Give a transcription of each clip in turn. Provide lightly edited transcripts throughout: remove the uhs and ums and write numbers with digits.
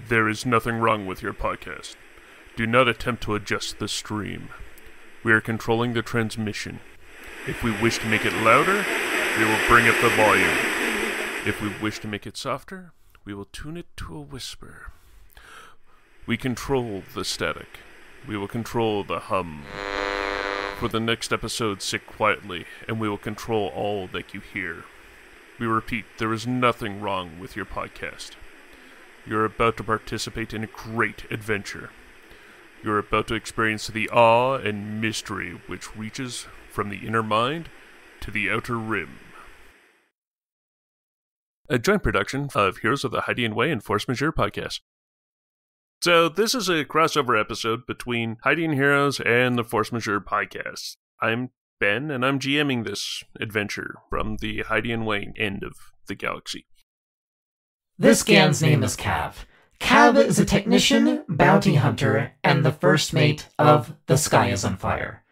There is nothing wrong with your podcast. Do not attempt to adjust the stream. We are controlling the transmission. If we wish to make it louder, we will bring up the volume. If we wish to make it softer, we will tune it to a whisper. We control the static. We will control the hum. For the next episode, sit quietly, and we will control all that you hear. We repeat, there is nothing wrong with your podcast. You're about to participate in a great adventure. You're about to experience the awe and mystery which reaches from the inner mind to the outer rim. A joint production of Heroes of the Hydian Way and Force Majeure podcast. So this is a crossover episode between Hydian Heroes and the Force Majeure podcast. I'm Ben, and I'm GMing this adventure from the Hydian Way end of the galaxy. This Gand's name is Kaav. Kaav is a technician, bounty hunter, and the first mate of The Sky is on Fire.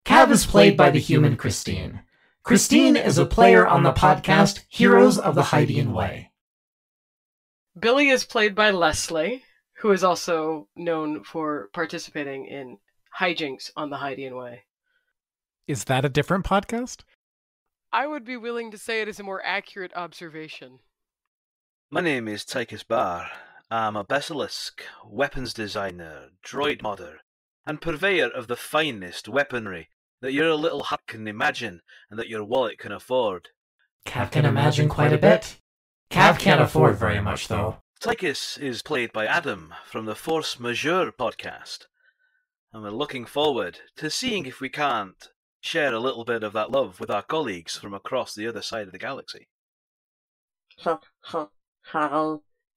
Kaav is played by the human Kristine. Kristine is a player on the podcast Heroes of the Hydian Way. Billie is played by Leslie, who is also known for participating in hijinks on the Hydian Way. Is that a different podcast? I would be willing to say it is a more accurate observation. My name is Tikus Bar. I'm a Besalisk, weapons designer, droid modder, and purveyor of the finest weaponry that your little hut can imagine and that your wallet can afford. Kaav can imagine quite a bit. Kaav can't afford very much, though. Tikus is played by Adam from the Force Majeure podcast, and we're looking forward to seeing if we can't share a little bit of that love with our colleagues from across the other side of the galaxy. Hi,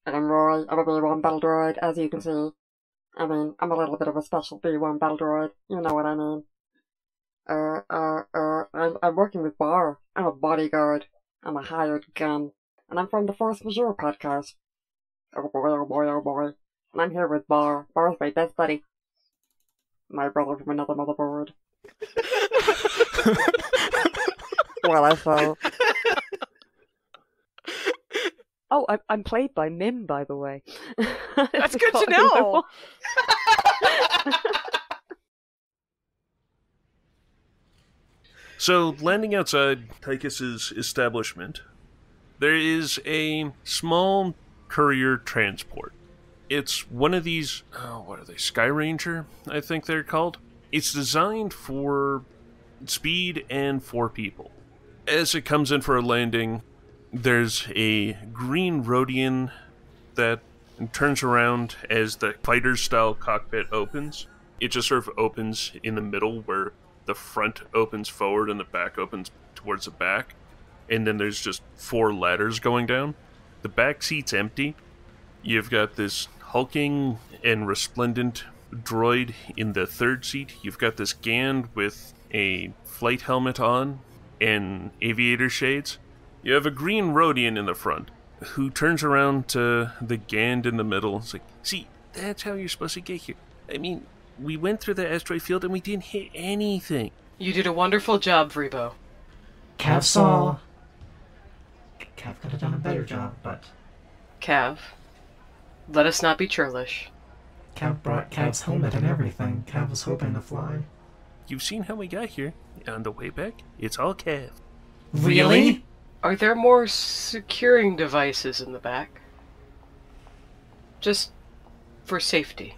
I'm Roy. I'm a B1 battle droid, as you can see. I mean, I'm a little bit of a special B1 battle droid, you know what I mean. I'm working with Bar. I'm a bodyguard. I'm a hired gun. And I'm from the Force Majeure podcast. Oh boy, oh boy, oh boy. And I'm here with Bar. Bar's my best buddy. My brother from another motherboard. Well, I saw. Oh, I'm played by Mim, by the way. That's good to know! So, landing outside Tikus's establishment, there is a small courier transport. It's one of these, what are they, Sky Ranger, I think they're called. It's designed for speed and for people. As it comes in for a landing, there's a green Rodian that turns around as the fighter-style cockpit opens. It just sort of opens in the middle where the front opens forward and the back opens towards the back. And then there's just 4 ladders going down. The back seat's empty. You've got this hulking and resplendent droid in the third seat. You've got this Gand with a flight helmet on and aviator shades. You have a green Rodian in the front, who turns around to the Gand in the middle. It's like, see, that's how you're supposed to get here. I mean, we went through the asteroid field and we didn't hit anything. You did a wonderful job, Vreebo. Kaav saw. Kaav could have done a better job, but Kaav, let us not be churlish. Kaav brought Kaav's helmet and everything. Kaav was hoping to fly. You've seen how we got here. On the way back, it's all Kaav. Really? Are there more securing devices in the back? Just for safety.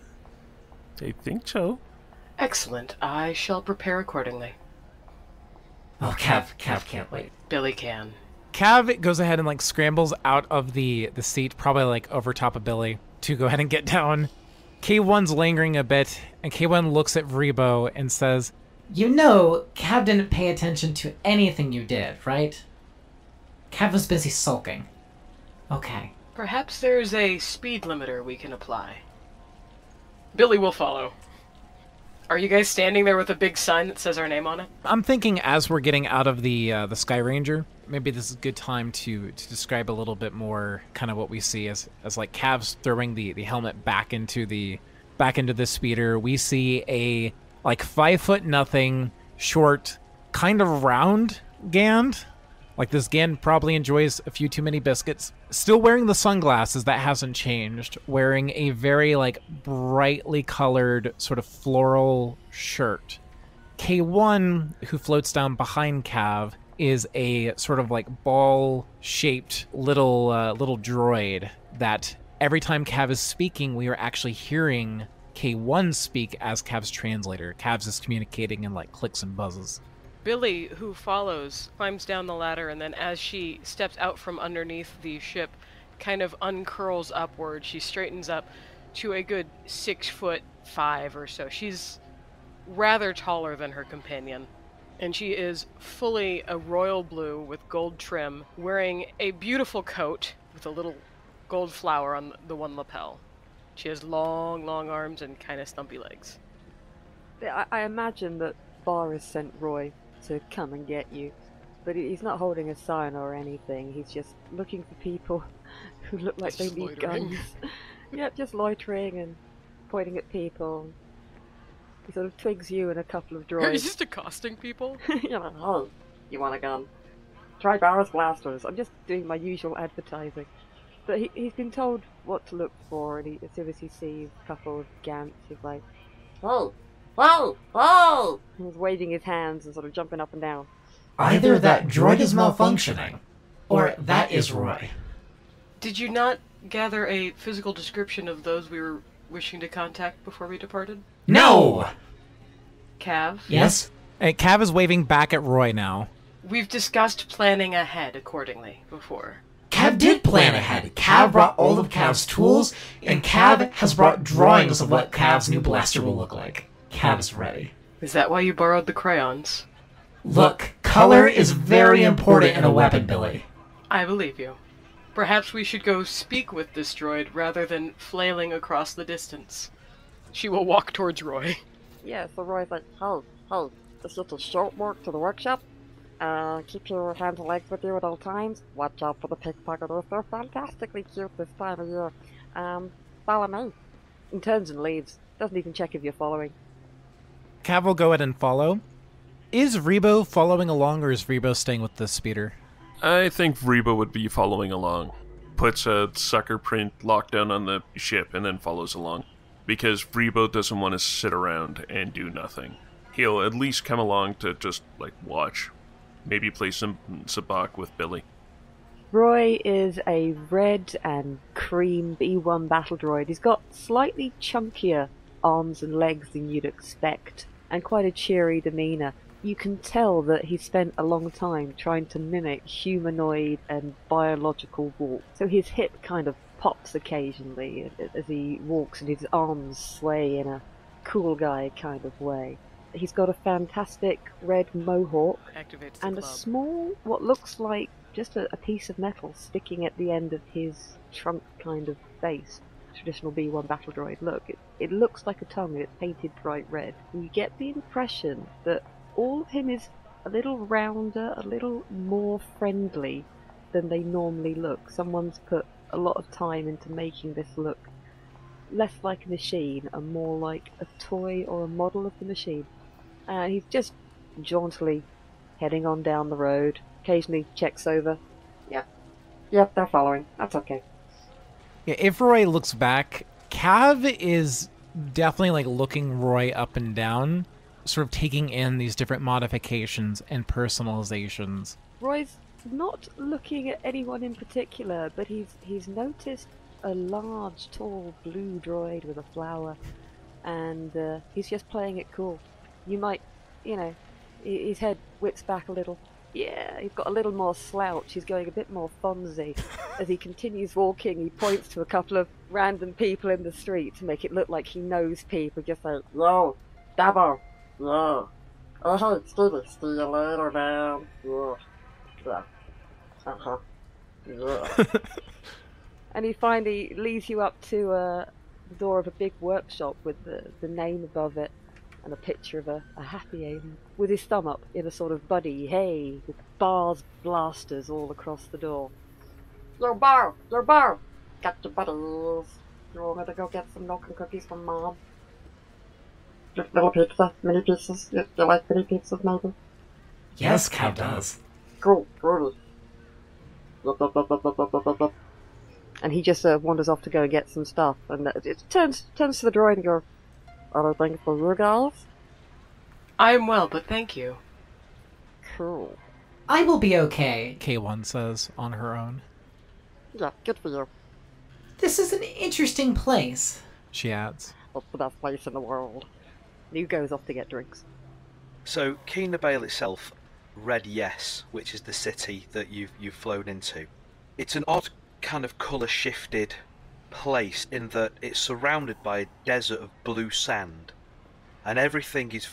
I think so. Excellent. I shall prepare accordingly. Oh, Kaav can't wait. Billie can. Kaav goes ahead and scrambles out of the seat, probably over top of Billie, to go ahead and get down. K1's lingering a bit, and K1 looks at Vreebo and says, You know, Kaav didn't pay attention to anything you did, right? Kaav was busy sulking. Okay. Perhaps there's a speed limiter we can apply. Billie will follow. Are you guys standing there with a big sign that says our name on it? I'm thinking as we're getting out of the Sky Ranger, maybe this is a good time to describe a little bit more kind of what we see as Kaav's throwing the helmet back into the speeder. We see a 5'0" short, kind of round Gand, Like, this Gand probably enjoys a few too many biscuits. Still wearing the sunglasses, that hasn't changed. Wearing a very, like, brightly colored sort of floral shirt. K1, who floats down behind Kaav, is a sort of like ball-shaped little droid that every time Kaav is speaking, we are actually hearing K1 speak as Kaav's translator. Kaav's is communicating in like clicks and buzzes. Billie, who follows, climbs down the ladder, and then as she steps out from underneath the ship, kind of uncurls upward. She straightens up to a good 6'5" or so. She's rather taller than her companion, and she is fully a royal blue with gold trim, wearing a beautiful coat with a little gold flower on the one lapel. She has long arms and kind of stumpy legs. I imagine that Bar has sent Roy to come and get you, but he's not holding a sign or anything. He's just looking for people who look like they need guns. Yep, just loitering and pointing at people. He sort of twigs you and a couple of droids. He's just accosting people? You know, oh, you want a gun? Try Bar's blasters. I'm just doing my usual advertising. But he's been told what to look for, and as soon as he sees a couple of Gants, he's like, Oh! Oh! Oh! he's waving his hands and sort of jumping up and down. Either that droid is malfunctioning, or that is Roy. Did you not gather a physical description of those we were wishing to contact before we departed? No! Kaav? Yes? Kaav is waving back at Roy now. We've discussed planning ahead accordingly before. Kaav did plan ahead. Kaav brought all of Kaav's tools, and Kaav has brought drawings of what Kaav's new blaster will look like. Kaav is ready. Is that why you borrowed the crayons? Look, color is very important in a weapon, Billie. I believe you. Perhaps we should go speak with this droid rather than flailing across the distance. She will walk towards Roy. Yeah, so Roy's like, hold, it's just a short walk to the workshop. Keep your hands and legs with you at all times. Watch out for the pickpocketers. They're fantastically cute this time of year. Follow me. And turns and leaves. Doesn't even check if you're following. Kaav will go ahead and follow. Is Vreebo following along, or is Vreebo staying with the speeder? I think Vreebo would be following along. Puts a sucker print lockdown on the ship and then follows along. Because Vreebo doesn't want to sit around and do nothing. He'll at least come along to just, like, watch. Maybe play some sabacc with Billie. Roy is a red and cream B1 battle droid. He's got slightly chunkier arms and legs than you'd expect, and quite a cheery demeanour. You can tell that he spent a long time trying to mimic humanoid and biological walk. So his hip kind of pops occasionally as he walks, and his arms sway in a cool guy kind of way. He's got a fantastic red mohawk and a small, what looks like just a piece of metal sticking at the end of his trunk kind of face. Traditional B1 battle droid look. It looks like a tongue and it's painted bright red. And you get the impression that all of him is a little rounder, a little more friendly than they normally look. Someone's put a lot of time into making this look less like a machine and more like a toy or a model of the machine. He's just jauntily heading on down the road, occasionally checks over. Yep, they're following. That's okay. Yeah, if Roy looks back, Kaav is definitely like looking Roy up and down, sort of taking in these different modifications and personalizations. Roy's not looking at anyone in particular, but he's noticed a large, tall blue droid with a flower, and he's just playing it cool. You might, his head whips back a little. Yeah, he's got a little more slouch. He's going a bit more Fonzie. As he continues walking, he points to a couple of random people in the street to make it look like he knows people. Just like, Yo, Dabo. Yeah. Oh, hey, Stevie. See you later, man. Yeah. Uh-huh. Yeah. and he finally leads you up to the door of a big workshop with the name above it and a picture of a happy alien with his thumb up in a sort of buddy hey with bars blasters all across the door. Yo, Bar. Got your buddies. You want me to go get some milk and cookies from Mom? Little pizza, mini pizzas. You like mini pizzas, maybe? Yes, Kaav does. Cool, groovy. Yup, yup, yup, yup, yup, yup, yup, yup. And he just wanders off to go and get some stuff. And it turns to the droid and goes, anything for you guys? I am well, but thank you. Cool. I will be okay. K1 says on her own. Yeah, good for you. This is an interesting place. She adds. It's the best place in the world. And he goes off to get drinks. So Cynabale itself, Red Yes, which is the city that you've flown into, it's an odd kind of colour shifted place in that it's surrounded by a desert of blue sand, and everything is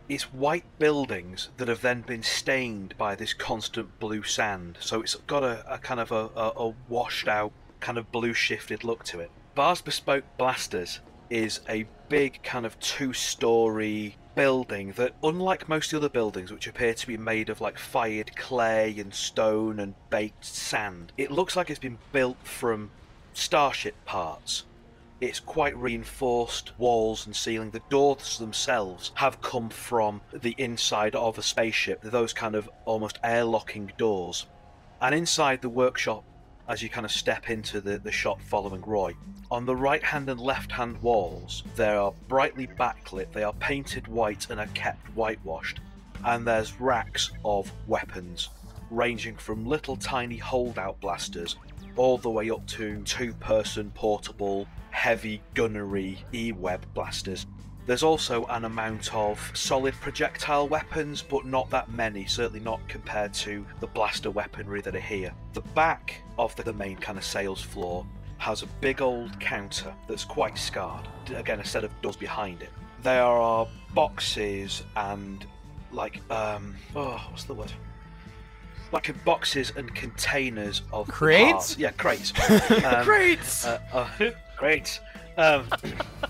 it's white buildings that have then been stained by this constant blue sand, so it's got a kind of a washed out kind of blue shifted look to it. Bar's Bespoke Blasters is a big kind of 2-story building that, unlike most other buildings which appear to be made of like fired clay and stone and baked sand, it looks like it's been built from starship parts. It's quite reinforced walls and ceiling. The doors themselves have come from the inside of a spaceship. They're those kind of almost airlocking doors. And inside the workshop, as you kind of step into the shop following Roy, on the right hand and left hand walls there are brightly backlit, they are painted white and are kept whitewashed, and there's racks of weapons ranging from little tiny holdout blasters all the way up to 2-person portable heavy gunnery E-web blasters. There's also an amount of solid projectile weapons, but not that many, certainly not compared to the blaster weaponry that are here. The back of the main kind of sales floor has a big old counter that's quite scarred. Again, a set of doors behind it. There are boxes and what's the word? Like boxes and containers of Crates? parts. Yeah, crates. Crates! Crates.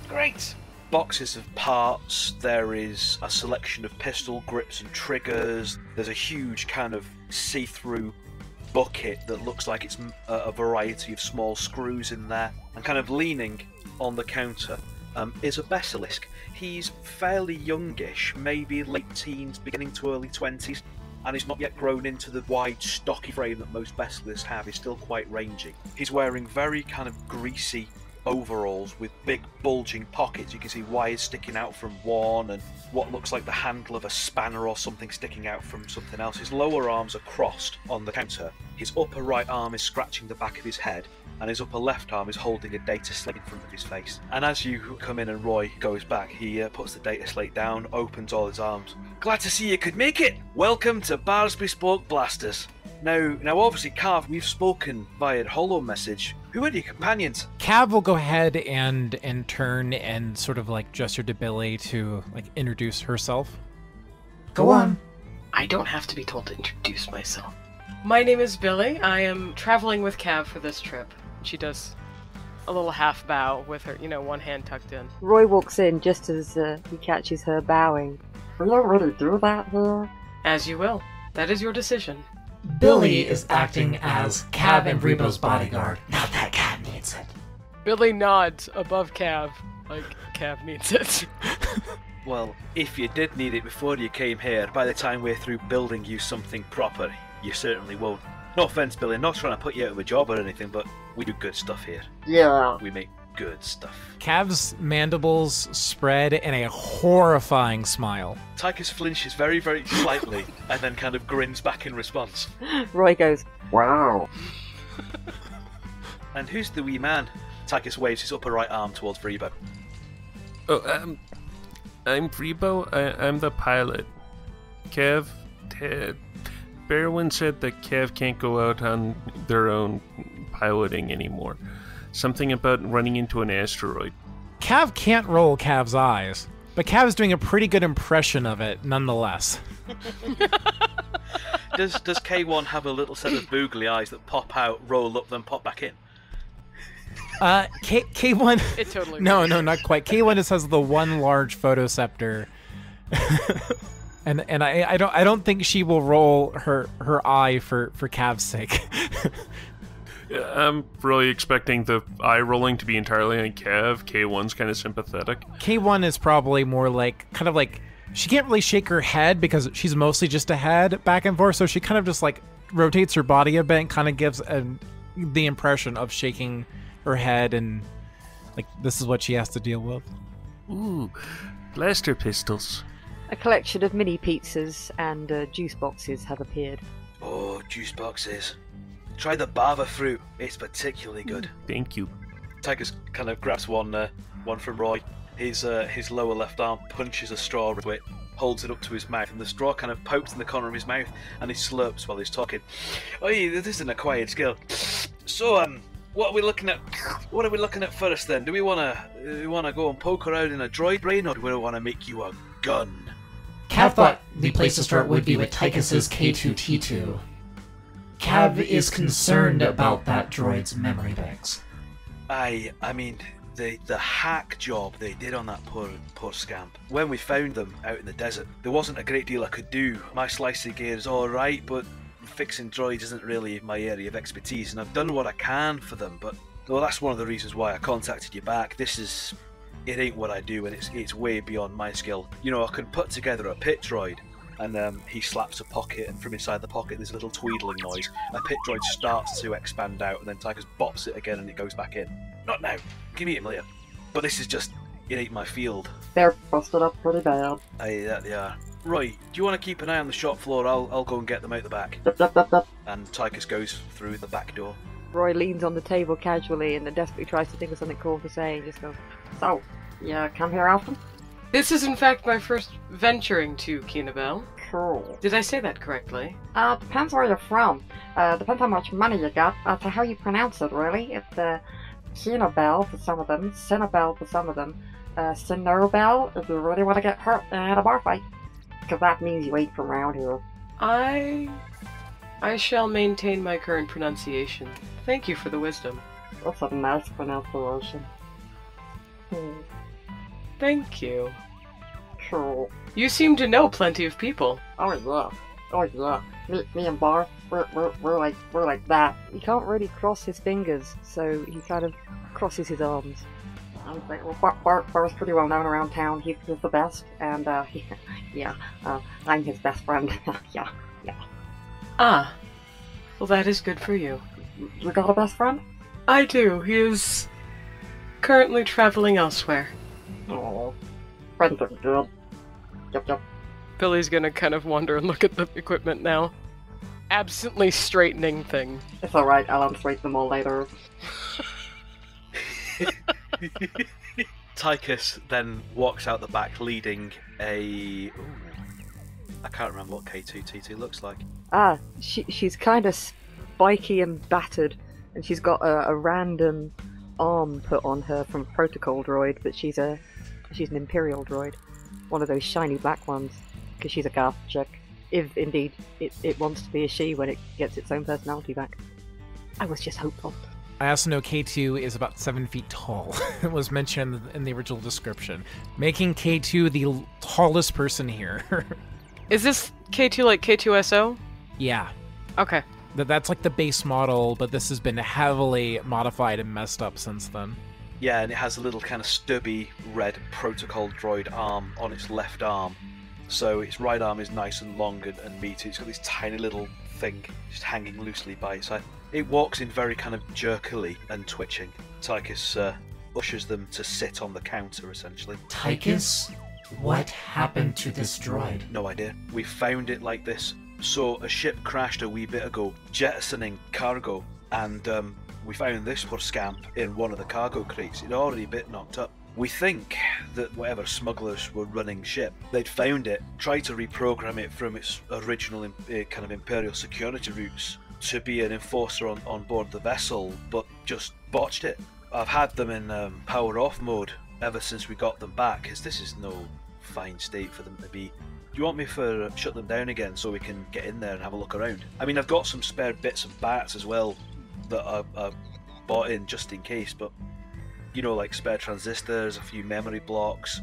Crates. Boxes of parts. There is a selection of pistol grips and triggers. There's a huge kind of see-through bucket that looks like it's a variety of small screws in there. And kind of leaning on the counter is a Besalisk. He's fairly youngish, maybe late teens, beginning to early 20s, and he's not yet grown into the wide, stocky frame that most Basilisks have. He's still quite rangy. He's wearing very kind of greasy overalls with big bulging pockets. You can see wires sticking out from one and what looks like the handle of a spanner or something sticking out from something else. His lower arms are crossed on the counter. His upper right arm is scratching the back of his head, and his upper left arm is holding a data slate in front of his face. And as you come in and Roy goes back, he puts the data slate down, opens all his arms. Glad to see you could make it! Welcome to Bar's Bespoke Blasters. Now obviously, Kaav, we've spoken via holo message. Who are your companions? Kaav will go ahead and turn and sort of like gesture to Billie to like introduce herself. Go on. I don't have to be told to introduce myself. My name is Billie. I am traveling with Kaav for this trip. She does a little half bow with her, one hand tucked in. Roy walks in just as he catches her bowing. We don't really do that here. As you will. That is your decision. Billie is acting as Kaav and Vreebo's bodyguard. Not that Kaav needs it. Billie nods above Kaav, like Kaav needs it. Well, if you did need it before you came here, by the time we're through building you something proper, you certainly won't. No offense, Billie, I'm not trying to put you out of a job or anything, but we do good stuff here. Yeah. We make good stuff. Kaav's mandibles spread in a horrifying smile. Tikus flinches very, very slightly and then kind of grins back in response. Roy goes, Wow. And who's the wee man? Tikus waves his upper right arm towards Vreebo. Oh, I'm Vreebo. I'm the pilot. Kaav, Barwin said that Kaav can't go out on their own piloting anymore. Something about running into an asteroid. Kaav can't roll Kaav's eyes, but Kaav's doing a pretty good impression of it nonetheless. Does K1 have a little set of boogly eyes that pop out, roll up, then pop back in? K1. It totally No, works. no, not quite. K1 just has the one large photoceptor. and I don't think she will roll her eye for Kaav's sake. I'm really expecting the eye rolling to be entirely on Kaav. K1's kind of sympathetic. K1 is probably more like, kind of like, she can't really shake her head because she's mostly just a head back and forth, so she kind of just like rotates her body a bit and kind of gives the impression of shaking her head and like this is what she has to deal with. Ooh, blaster pistols. A collection of mini pizzas and juice boxes have appeared. Oh, juice boxes. Try the bava fruit. It's particularly good. Thank you. Tikus kind of grabs one from Roy. His lower left arm punches a straw into it, holds it up to his mouth, and the straw kind of pokes in the corner of his mouth, and he slurps while he's talking. Oh, this is an acquired skill. So, what are we looking at? What are we looking at first then? Do we wanna go and poke around in a droid brain, or do we want to make you a gun? Kaav thought the place to start would be with Tikus's K2T2. Kaav is concerned about that droid's memory banks. I mean, the hack job they did on that poor scamp. When we found them out in the desert, there wasn't a great deal I could do. My slicing gear is alright, but fixing droids isn't really my area of expertise, and I've done what I can for them, but well, that's one of the reasons why I contacted you back. It ain't what I do, and it's way beyond my skill. You know, I can put together a pit droid, and he slaps a pocket, and from inside the pocket there's a little tweedling noise. A pit droid starts to expand out, and then Tikus bops it again and it goes back in. Not now. Give me it later. But this is just, it ain't my field. They're busted up pretty bad. Aye, that they are. Right, do you want to keep an eye on the shop floor? I'll go and get them out the back. Yep. And Tikus goes through the back door. Roy leans on the table casually and desperately tries to think of something cool to say and just goes, So, you come here often? This is in fact my first venturing to Cynabale. Cool. Did I say that correctly? Depends where you're from. Depends how much money you got, to how you pronounce it, really. It's, Cynabale for some of them, Cynabale for some of them, Cynabale if you really want to get hurt in a bar fight. Because that means you ain't from around here. I shall maintain my current pronunciation. Thank you for the wisdom. That's a nice pronunciation. Thank you. Cool. You seem to know plenty of people. Oh yeah. Me and Bar, we're like that. he can't really cross his fingers, so he kind of crosses his arms. Bar's pretty well known around town. He's the best, and I'm his best friend. yeah. Ah, well that is good for you. You got a best friend? I do. He is currently traveling elsewhere. Oh, friends are good. Yep. Billie's gonna kind of wander and look at the equipment now. Absently straightening things. It's alright, I'll unstraighten them all later. Tikus then walks out the back leading a... I can't remember what K2T2 looks like. She's kind of spiky and battered, and she's got a random arm put on her from Protocol droid, but she's an Imperial droid. One of those shiny black ones, because she's a Kaav chick. If indeed it wants to be a she when it gets its own personality back. I was just hopeful. I also know K2 is about 7 feet tall. It was mentioned in the original description, making K2 the tallest person here. Is this K2 like K2SO? Yeah. Okay. That's like the base model, but this has been heavily modified and messed up since then. Yeah, and it has a little kind of stubby red Protocol droid arm on its left arm. So its right arm is nice and long and meaty. It's got this tiny little thing just hanging loosely by its side. It walks in very kind of jerkily and twitching. Tikus ushers them to sit on the counter, essentially. Tikus, what happened to this droid? No idea. We found it like this. So a ship crashed a wee bit ago, jettisoning cargo, and we found this poor scamp in one of the cargo crates. It'd already been knocked up. We think that whatever smugglers were running ship, they'd found it, tried to reprogram it from its original kind of Imperial security routes to be an enforcer on board the vessel, but just botched it. I've had them in power off mode ever since we got them back, because this is no fine state for them to be. Do you want me to shut them down again so we can get in there and have a look around? I mean, I've got some spare bits and bats as well that I bought in just in case, but you know, like spare transistors, a few memory blocks.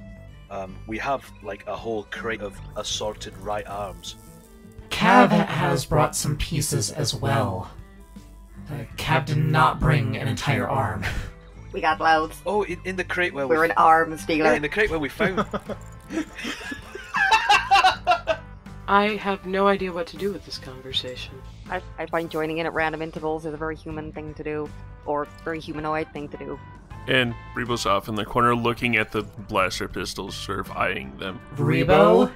We have like a whole crate of assorted right arms. Kaav has brought some pieces as well. Kaav did not bring an entire arm. We got loads. Oh, in the crate where We're an arms dealer. Yeah, in the crate where we found. I have no idea what to do with this conversation. I find joining in at random intervals is a very human thing to do, or very humanoid thing to do. And Vreebo's off in the corner looking at the blaster pistols, sort of eyeing them. Vreebo?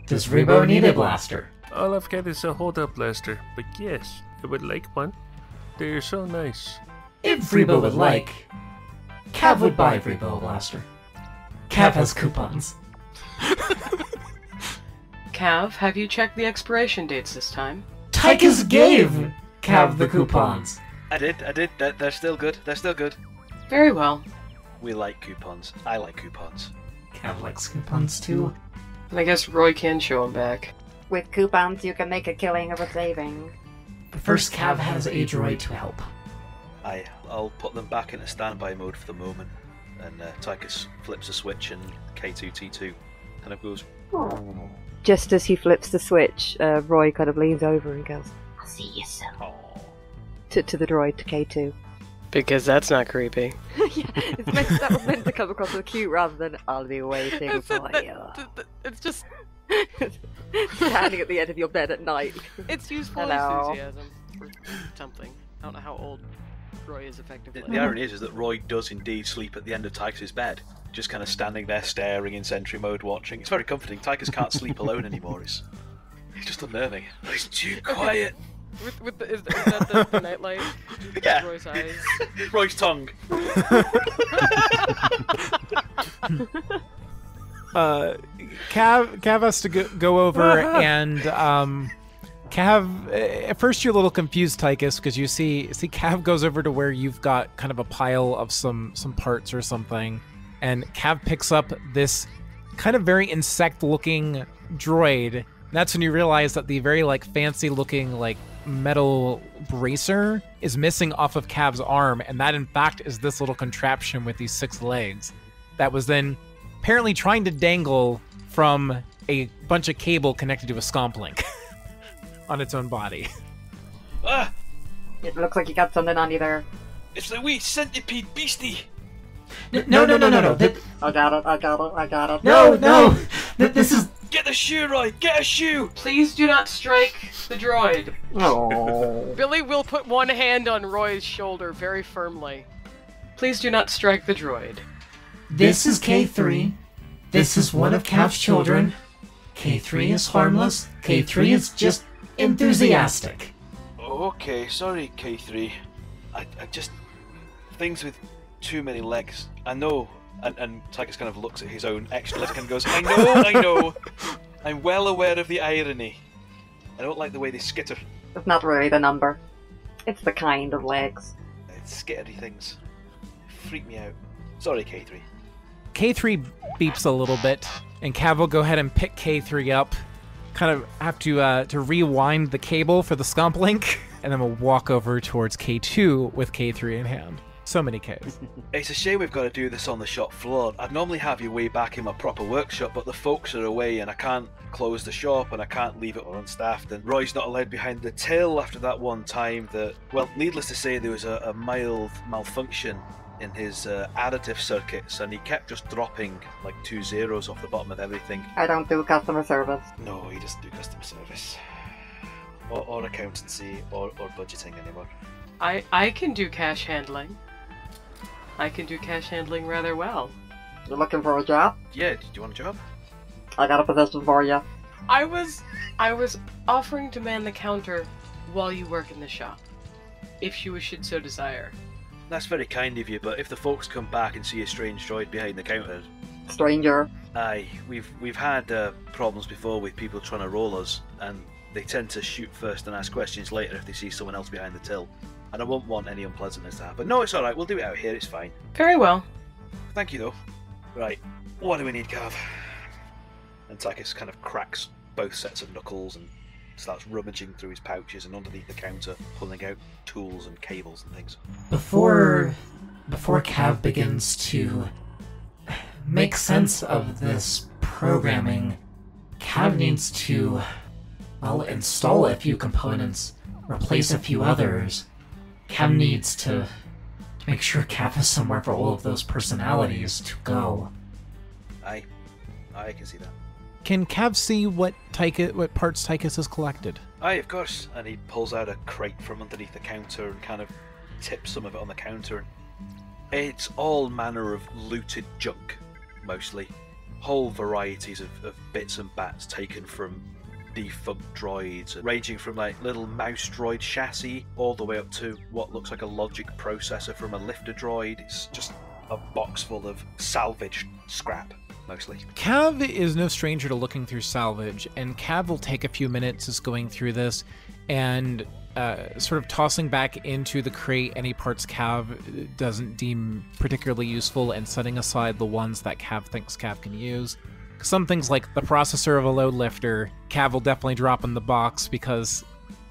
Does Vreebo need a blaster? All I've got is a hold-up blaster, but yes, I would like one. They're so nice. If Vreebo would like, Kaav would buy Vreebo a blaster. Kaav has coupons. Kaav, have you checked the expiration dates this time? Tikus gave Kaav the coupons. I did. They're still good. They're still good. Very well. We like coupons. I like coupons. Kaav likes coupons too. I guess Roy can show him back. With coupons, you can make a killing of a saving. But first, Kaav has a droid to help. I'll put them back into standby mode for the moment. And Tikus flips a switch and K2T2 kind of goes... Just as he flips the switch, Roy kind of leans over and goes, "I'll see you soon." To the droid, to K2. Because that's not creepy. Yeah, that was meant to come across as cute rather than "I'll be waiting for you." It's just... Standing at the end of your bed at night. It's useful Hello. enthusiasm for something. I don't know how old Roy is effectively. The irony is that Roy does indeed sleep at the end of Tikus's bed. Just kind of standing there staring in sentry mode watching. It's very comforting. Tikus can't sleep alone anymore. It's just unnerving. He's too quiet. Is that the nightlight? Yeah. Roy's eyes. Roy's tongue. Kaav has to go over and Kaav. At first, you're a little confused, Tikus, because you see Kaav goes over to where you've got kind of a pile of some parts or something, and Kaav picks up this kind of very insect-looking droid. That's when you realize that the very fancy-looking metal bracer is missing off of Kaav's arm, and that in fact is this little contraption with these 6 legs that was then apparently trying to dangle from a bunch of cable connected to a scomp link on its own body. Ah! It looks like you got something on you there. It's the wee centipede beastie! No. I got it. No. This is... Get the shoe, Roy! Get a shoe! Please do not strike the droid. Oh. Billie will put one hand on Roy's shoulder very firmly. Please do not strike the droid. This is K3. This is one of Kaav's children. K3 is harmless. K3 is just enthusiastic. Okay, sorry, K3. I just... Things with too many legs. I know. And Tikus kind of looks at his own extra legs and goes, I know. I'm well aware of the irony. I don't like the way they skitter. It's not really the number. It's the kind of legs. It's skittery things. Freak me out. Sorry, K3. K3 beeps a little bit, and Kaav will go ahead and pick K3 up. Kind of have to rewind the cable for the scomp link, and then we'll walk over towards K2 with K3 in hand. So many Ks. It's a shame we've got to do this on the shop floor. I'd normally have you way back in my proper workshop, but the folks are away and I can't close the shop and I can't leave it unstaffed, and Roy's not allowed behind the till after that one time that, well, needless to say, there was a mild malfunction in his additive circuits and he kept just dropping 2 zeros off the bottom of everything. I don't do customer service. No, he doesn't do customer service. Or accountancy or budgeting anymore. I can do cash handling. I can do cash handling rather well. You're looking for a job? Yeah, do you want a job? I got a position for you. I was offering to man the counter while you work in the shop, if you should so desire. That's very kind of you, but if the folks come back and see a strange droid behind the counter... Stranger. Aye, we've had problems before with people trying to roll us, and they tend to shoot first and ask questions later if they see someone else behind the till. And I won't want any unpleasantness to happen. No, it's alright, we'll do it out here, it's fine. Very well. Thank you, though. Right, what do we need, Kaav? And Tikus kind of cracks both sets of knuckles and starts rummaging through his pouches and underneath the counter, pulling out tools and cables and things. Before Kaav begins to make sense of this programming, Kaav needs to, install a few components, replace a few others. Kaav needs to make sure Kaav has somewhere for all of those personalities to go. I can see that. Can Kaav see what parts Tikus has collected? Aye, of course. And he pulls out a crate from underneath the counter and kind of tips some of it on the counter. It's all manner of looted junk, mostly. Whole varieties of bits and bats taken from defunct droids, ranging from like little mouse droid chassis all the way up to what looks like a logic processor from a lifter droid. It's just a box full of salvaged scrap, mostly. Kaav is no stranger to looking through salvage, and Kaav will take a few minutes just going through this and sort of tossing back into the crate any parts Kaav doesn't deem particularly useful and setting aside the ones that Kaav thinks Kaav can use. Some things like the processor of a load lifter, Kaav will definitely drop in the box because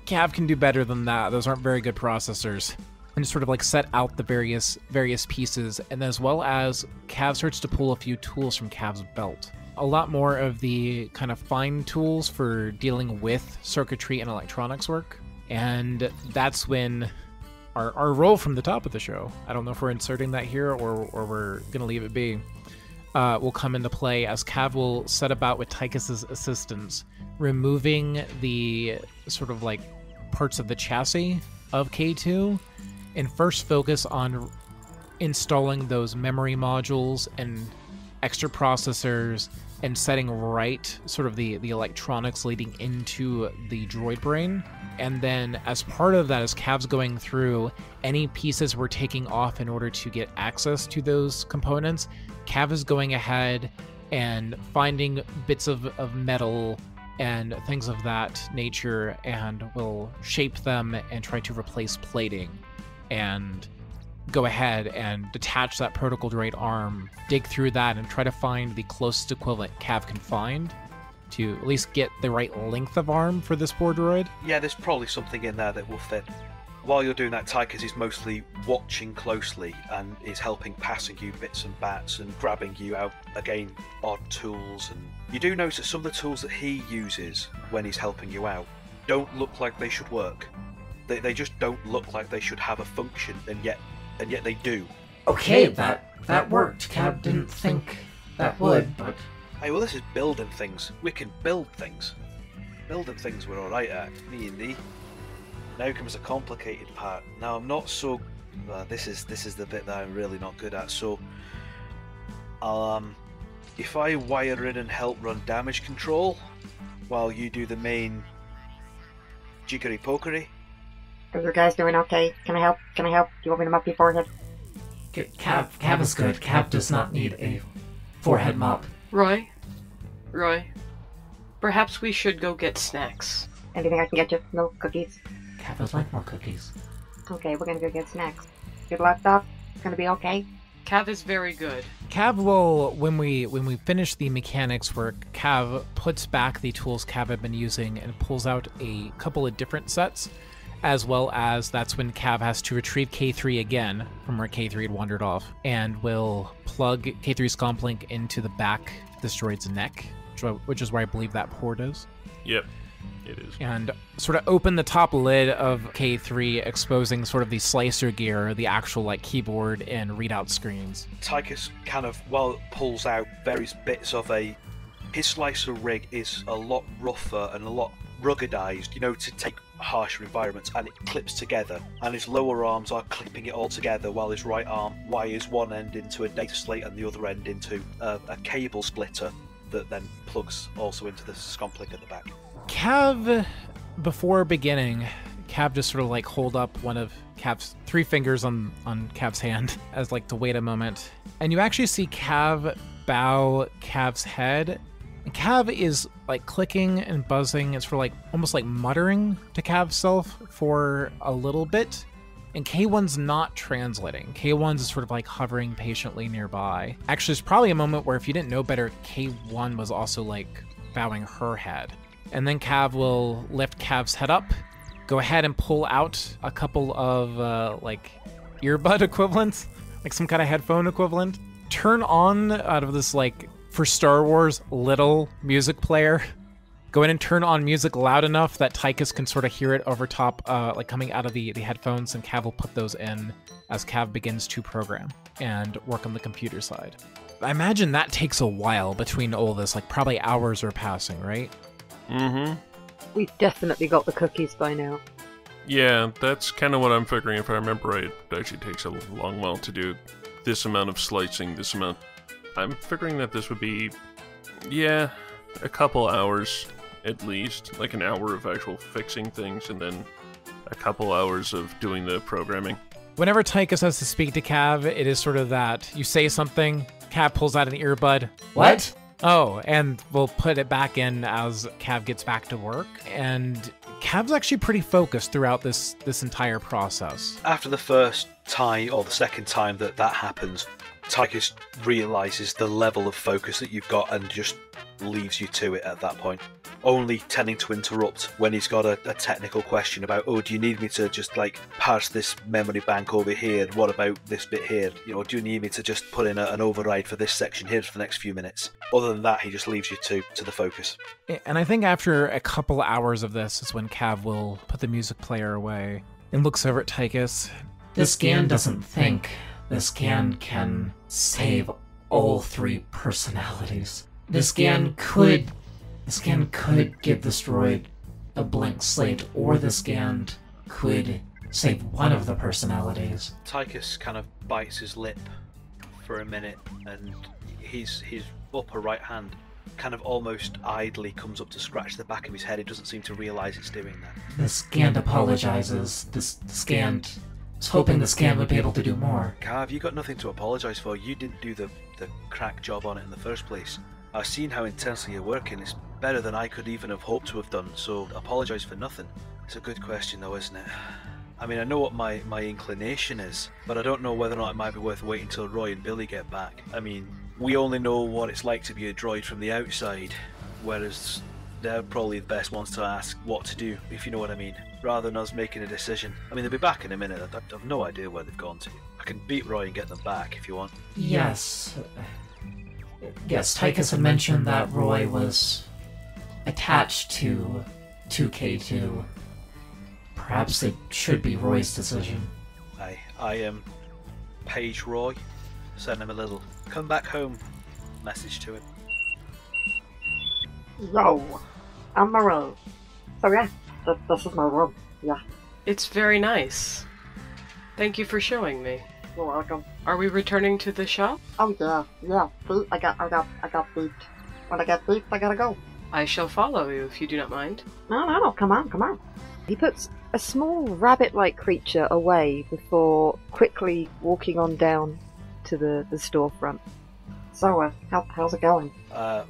Kaav can do better than that. Those aren't very good processors. And just sort of like set out the various pieces, and as well as Kaav starts to pull a few tools from Kaav's belt. A lot more of the kind of fine tools for dealing with circuitry and electronics work. And that's when our roll from the top of the show, I don't know if we're inserting that here or we're going to leave it be, will come into play as Kaav will set about with Tikus's assistance, removing the sort of like parts of the chassis of K2 and first focus on installing those memory modules and extra processors and setting right sort of the electronics leading into the droid brain. And then as part of that, as Kaav's going through, any pieces we're taking off in order to get access to those components, Kaav is going ahead and finding bits of metal and things of that nature and will shape them and try to replace plating and go ahead and detach that protocol droid arm, dig through that, and try to find the closest equivalent Kaav can find to at least get the right length of arm for this poor droid. Yeah, there's probably something in there that will fit. While you're doing that, Tikus is mostly watching closely and is helping passing you bits and bats and grabbing you out, again, odd tools. And you do notice that some of the tools that he uses when he's helping you out don't look like they should work. They just don't look like they should have a function, and yet they do. Okay, that worked. Kaav didn't think that would, but... Hey, well, this is building things. We can build things. Building things we're alright at, me and thee. Now comes the complicated part. Now, I'm not so... this is the bit that I'm really not good at, so... if I wire in and help run damage control, while you do the main... jiggery-pokery... Are you guys doing okay? Can I help? Do you want me to mop your forehead? Kaav is good. Kaav does not need a forehead mop. Roy, perhaps we should go get snacks. Anything I can get you? Milk, cookies? Kaav would like more cookies. Okay, we're gonna go get snacks. Good luck, Doc. It's gonna be okay. Kaav is very good. Kaav will, when we finish the mechanics work, Kaav puts back the tools Kaav had been using and pulls out a couple of different sets, as well as that's when Kaav has to retrieve K3 again from where K3 had wandered off, and will plug K3's comlink into the back of this droid's neck, which is where I believe that port is. Yep, it is. And sort of open the top lid of K3, exposing sort of the slicer gear, the actual like keyboard and readout screens. Tikus kind of, well, pulls out various bits of his slicer rig is a lot rougher and a lot ruggedized, to take harsher environments, and it clips together, and his lower arms are clipping it all together while his right arm wires one end into a data slate and the other end into a cable splitter that then plugs also into the scomplink at the back. Kaav, before beginning, Kaav just sort of like hold up one of Kaav's 3 fingers on Kaav's hand as like to wait a moment, and you actually see Kaav bow Kaav's head. And Kaav is like clicking and buzzing. It's for like almost like muttering to Kaav's self for a little bit. And K1's not translating. K1's is sort of like hovering patiently nearby. Actually, there's probably a moment where if you didn't know better, K1 was also like bowing her head. And then Kaav will lift Kaav's head up, go ahead and pull out a couple of like earbud equivalents, like some kind of headphone equivalent. Turn on out of this like, for Star Wars, little music player. Go in and turn on music loud enough that Tikus can sort of hear it over top, like coming out of the headphones, and Kaav will put those in as Kaav begins to program and work on the computer side. I imagine that takes a while between all this, like probably hours are passing, right? Mm-hmm. We've definitely got the cookies by now. Yeah, that's kind of what I'm figuring. If I remember right, it actually takes a long while to do this amount of slicing, this amount. I'm figuring that this would be, yeah, a couple hours at least. Like an hour of actual fixing things, and then a couple hours of doing the programming. Whenever Tikus has to speak to Kaav, it is sort of that you say something, Kaav pulls out an earbud. What? Oh, and we'll put it back in as Kaav gets back to work. And Kaav's actually pretty focused throughout this entire process. After the first time, or the second time that happens, Tikus realizes the level of focus that you've got and just leaves you to it at that point. Only tending to interrupt when he's got a technical question about, oh, do you need me to just like parse this memory bank over here? What about this bit here? You know, do you need me to just put in an override for this section here for the next few minutes? Other than that, he just leaves you to the focus. And I think after a couple hours of this is when Kaav will put the music player away and looks over at Tikus. This Gand doesn't think. This Gand can save all three personalities. This Gand could give this droid a blank slate, or this Gand could save one of the personalities. Tikus kind of bites his lip for a minute, and his upper right hand kind of almost idly comes up to scratch the back of his head. He doesn't seem to realize it's doing that. This Gand apologizes. This Gand is hoping this Gand would be able to do more. Kaav, you got nothing to apologize for. You didn't do the crack job on it in the first place. I've seen how intensely you're working. It's better than I could even have hoped to have done, so apologise for nothing. It's a good question though, isn't it? I mean, I know what my inclination is, but I don't know whether or not it might be worth waiting till Roy and Billie get back. I mean, we only know what it's like to be a droid from the outside, whereas they're probably the best ones to ask what to do, if you know what I mean, rather than us making a decision. I mean, they'll be back in a minute. I have no idea where they've gone to. I can beat Roy and get them back if you want. Yes. Yes, Tikus had mentioned that Roy was attached to K2. Perhaps it should be Roy's decision. I am Page Roy. Send him a little come back home message to him. Yo, I'm Marie. So yeah, this is my room. Yeah. It's very nice. Thank you for showing me. You're welcome. Are we returning to the shop? Oh yeah. See, I got beeped. When I get beeped, I gotta go. I shall follow you if you do not mind. No, come on. He puts a small rabbit-like creature away before quickly walking on down to the storefront. So, how's it going? Well,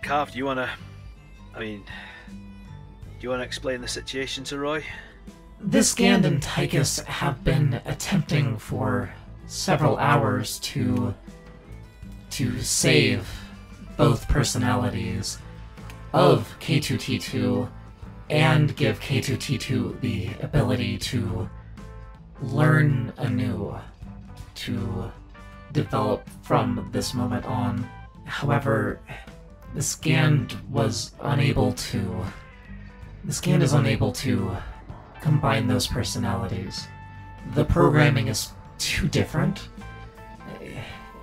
Kaav, do you wanna explain the situation to Roy? This Gand and Tikus have been attempting for several hours to save both personalities of K2T2 and give K2T2 the ability to learn anew, to develop from this moment on. However, this Gand is unable to combine those personalities. The programming is too different.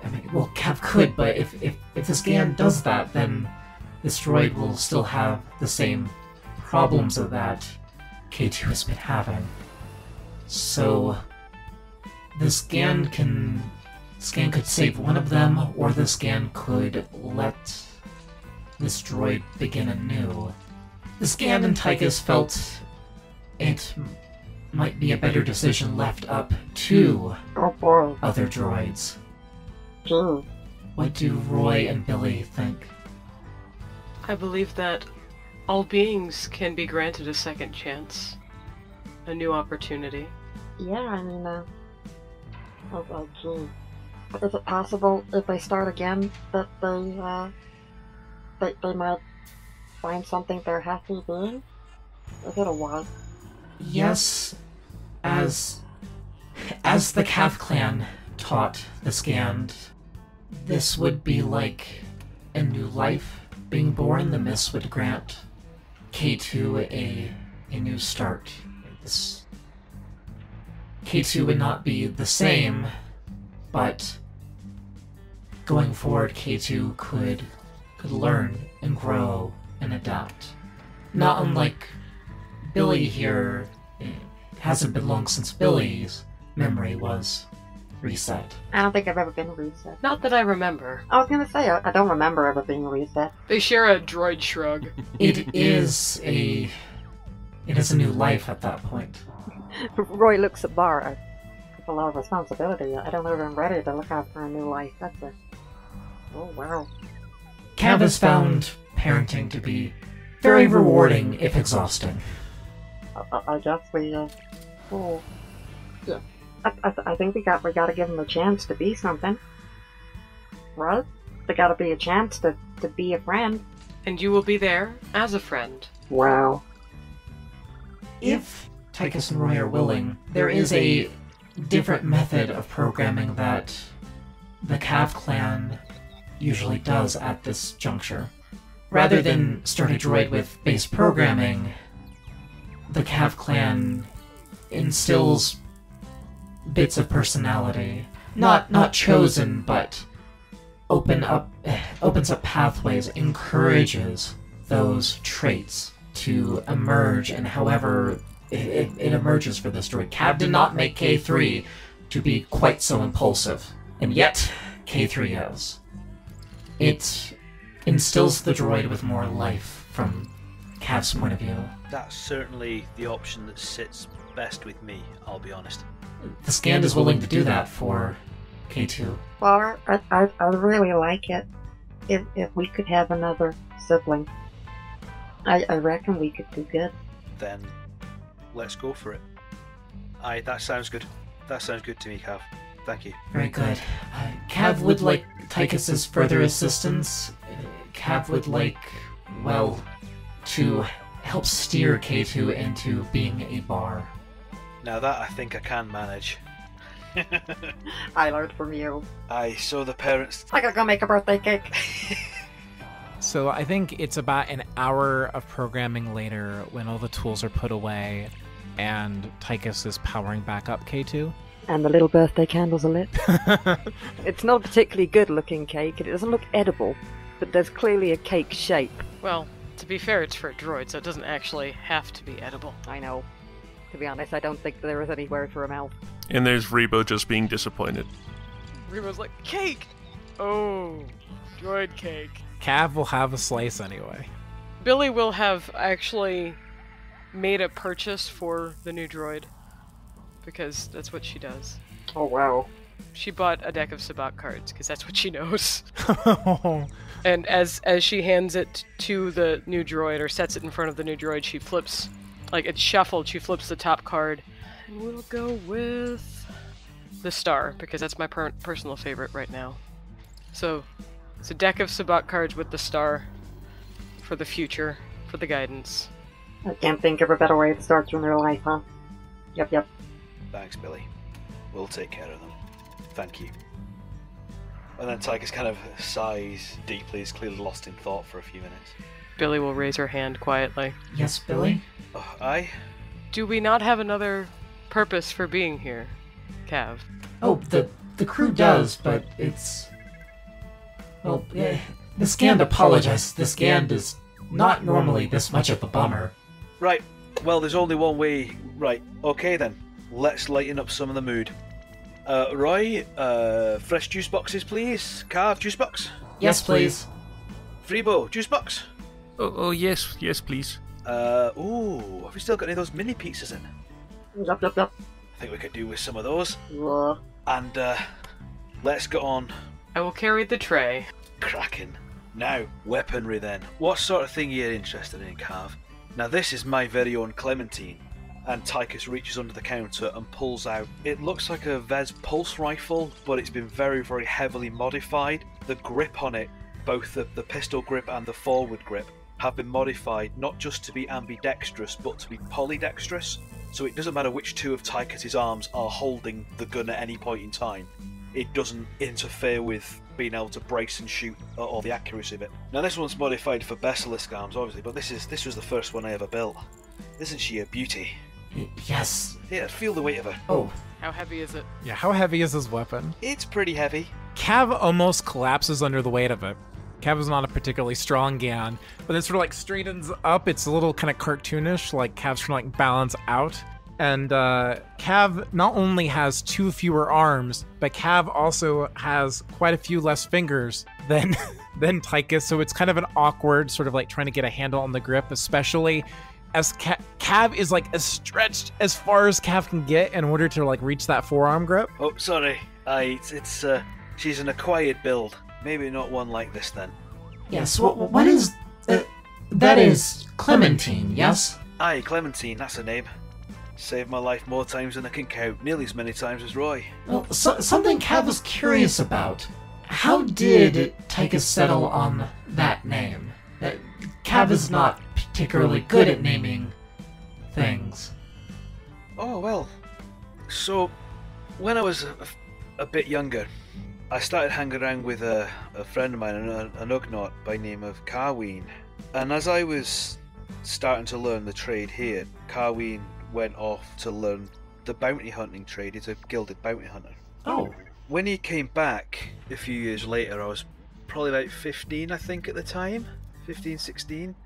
I mean, well, Kaav could, but if this Gand does that, then this droid will still have the same problems that K2 has been having. So, this Gand could save one of them, or this Gand could let this droid begin anew. This Gand and Tikus felt it might be a better decision left up to other droids. What do Roy and Billie think? I believe that all beings can be granted a second chance, a new opportunity. Yeah, I mean, is it possible if they start again that they might find something they're happy being? Is it a what? Yes, as the Kaav clan taught the Gand, this would be like a new life being born. The Mist would grant K2 a new start. K2 would not be the same, but going forward, K2 could learn and grow and adapt. Not unlike Billie here. It hasn't been long since Billie's memory was reset. I don't think I've ever been reset. Not that I remember. I was gonna say, I don't remember ever being reset. They share a droid shrug. It is a new life at that point. Roy looks at Bar. It's a lot of responsibility. I don't know if I'm ready to look after a new life. That's it. Oh, wow. Kaav has found parenting to be very rewarding, if exhausting. I guess we, oh, yeah. I think we gotta give him a chance to be something. Right? There gotta be a chance to be a friend. And you will be there as a friend. Wow. If Tikus and Roy are willing, there is a different method of programming that the Kaav clan usually does at this juncture. Rather than start a droid with base programming, the Kaav clan instills bits of personality. Not chosen, but opens up pathways, encourages those traits to emerge, and however it emerges for this droid. Kaav did not make K3 to be quite so impulsive, and yet K3 is. It instills the droid with more life from Kaav's point of view. That's certainly the option that sits best with me, I'll be honest. The Gand is willing to do that for K2. Well, I really like it. If we could have another sibling, I reckon we could do good. Then let's go for it. Aye, that sounds good. That sounds good to me, Kaav. Thank you. Very good. Kaav would like Tikus's further assistance. Kaav would like, well, to help steer K2 into being a bar. Now that I think I can manage. I learned from you. Aye, so the parents... I gotta go make a birthday cake. So I think it's about an hour of programming later when all the tools are put away and Tikus is powering back up K2. And the little birthday candles are lit. It's not a particularly good looking cake, and it doesn't look edible, but there's clearly a cake shape. Well, to be fair, it's for a droid, so it doesn't actually have to be edible. I know. To be honest, I don't think there is anywhere for a mouth. And there's Vreebo just being disappointed. Vreebo's like, cake! Oh, droid cake. Kaav will have a slice anyway. Billie will have actually made a purchase for the new droid, because that's what she does. Oh, wow. She bought a deck of Sabacc cards, because that's what she knows. And as she hands it to the new droid, or sets it in front of the new droid, she flips, like it's shuffled, she flips the top card. And we'll go with the star, because that's my personal favorite right now. So, it's a deck of Sabacc cards with the star for the future, for the guidance. I can't think of a better way to start your new life, huh? Yep. Thanks, Billie. We'll take care of them. Thank you. And then Tikus kind of sighs deeply, is clearly lost in thought for a few minutes. Billie will raise her hand quietly. Yes, Billie? Aye? Do we not have another purpose for being here, Kaav? Oh, the crew does, but it's... Well, this Gand apologizes. This Gand is not normally this much of a bummer. Right. Well, there's only one way. Right. Okay, then. Let's lighten up some of the mood. Roy, fresh juice boxes, please. Kaav, juice box. Yes, please. Vreebo, juice box. Oh, yes, please. Ooh, have we still got any of those mini pizzas in? Yep. I think we could do with some of those. Yeah. And, let's get on. I will carry the tray. Cracking. Now, weaponry then. What sort of thing are you interested in, Kaav? Now, this is my very own Clementine. And Tikus reaches under the counter and pulls out. It looks like a Vez pulse rifle, but it's been very, very heavily modified. The grip on it, both the pistol grip and the forward grip, have been modified not just to be ambidextrous, but to be polydextrous. So it doesn't matter which two of Tikus's arms are holding the gun at any point in time. It doesn't interfere with being able to brace and shoot or the accuracy of it. Now this one's modified for Besalisk arms, obviously, but this was the first one I ever built. Isn't she a beauty? Yes. Yeah, feel the weight of her. Oh. How heavy is it? Yeah, how heavy is this weapon? It's pretty heavy. Kaav almost collapses under the weight of it. Kaav is not a particularly strong Gand, but it sort of like straightens up. It's a little kind of cartoonish, like Kav's trying to like balance out. And Kaav not only has 2 fewer arms, but Kaav also has quite a few less fingers than Tikus, so it's kind of an awkward sort of like trying to get a handle on the grip, especially as Kaav is like as stretched as far as Kaav can get in order to like reach that forearm grip. Oh, sorry. She's an acquired build. Maybe not one like this then. Yes, what is... that is Clementine, yes? Aye, Clementine, that's her name. Saved my life more times than I can count, nearly as many times as Roy. Well, something Kaav was curious about. How did Tikus settle on that name? Kaav is not particularly good at naming things. Oh, well. So, when I was a bit younger, I started hanging around with a friend of mine, an Ugnaught by name of Carween. And as I was starting to learn the trade here, Carween went off to learn the bounty hunting trade. He's a gilded bounty hunter. Oh. When he came back a few years later, I was probably about 15, I think, at the time. 15, 16.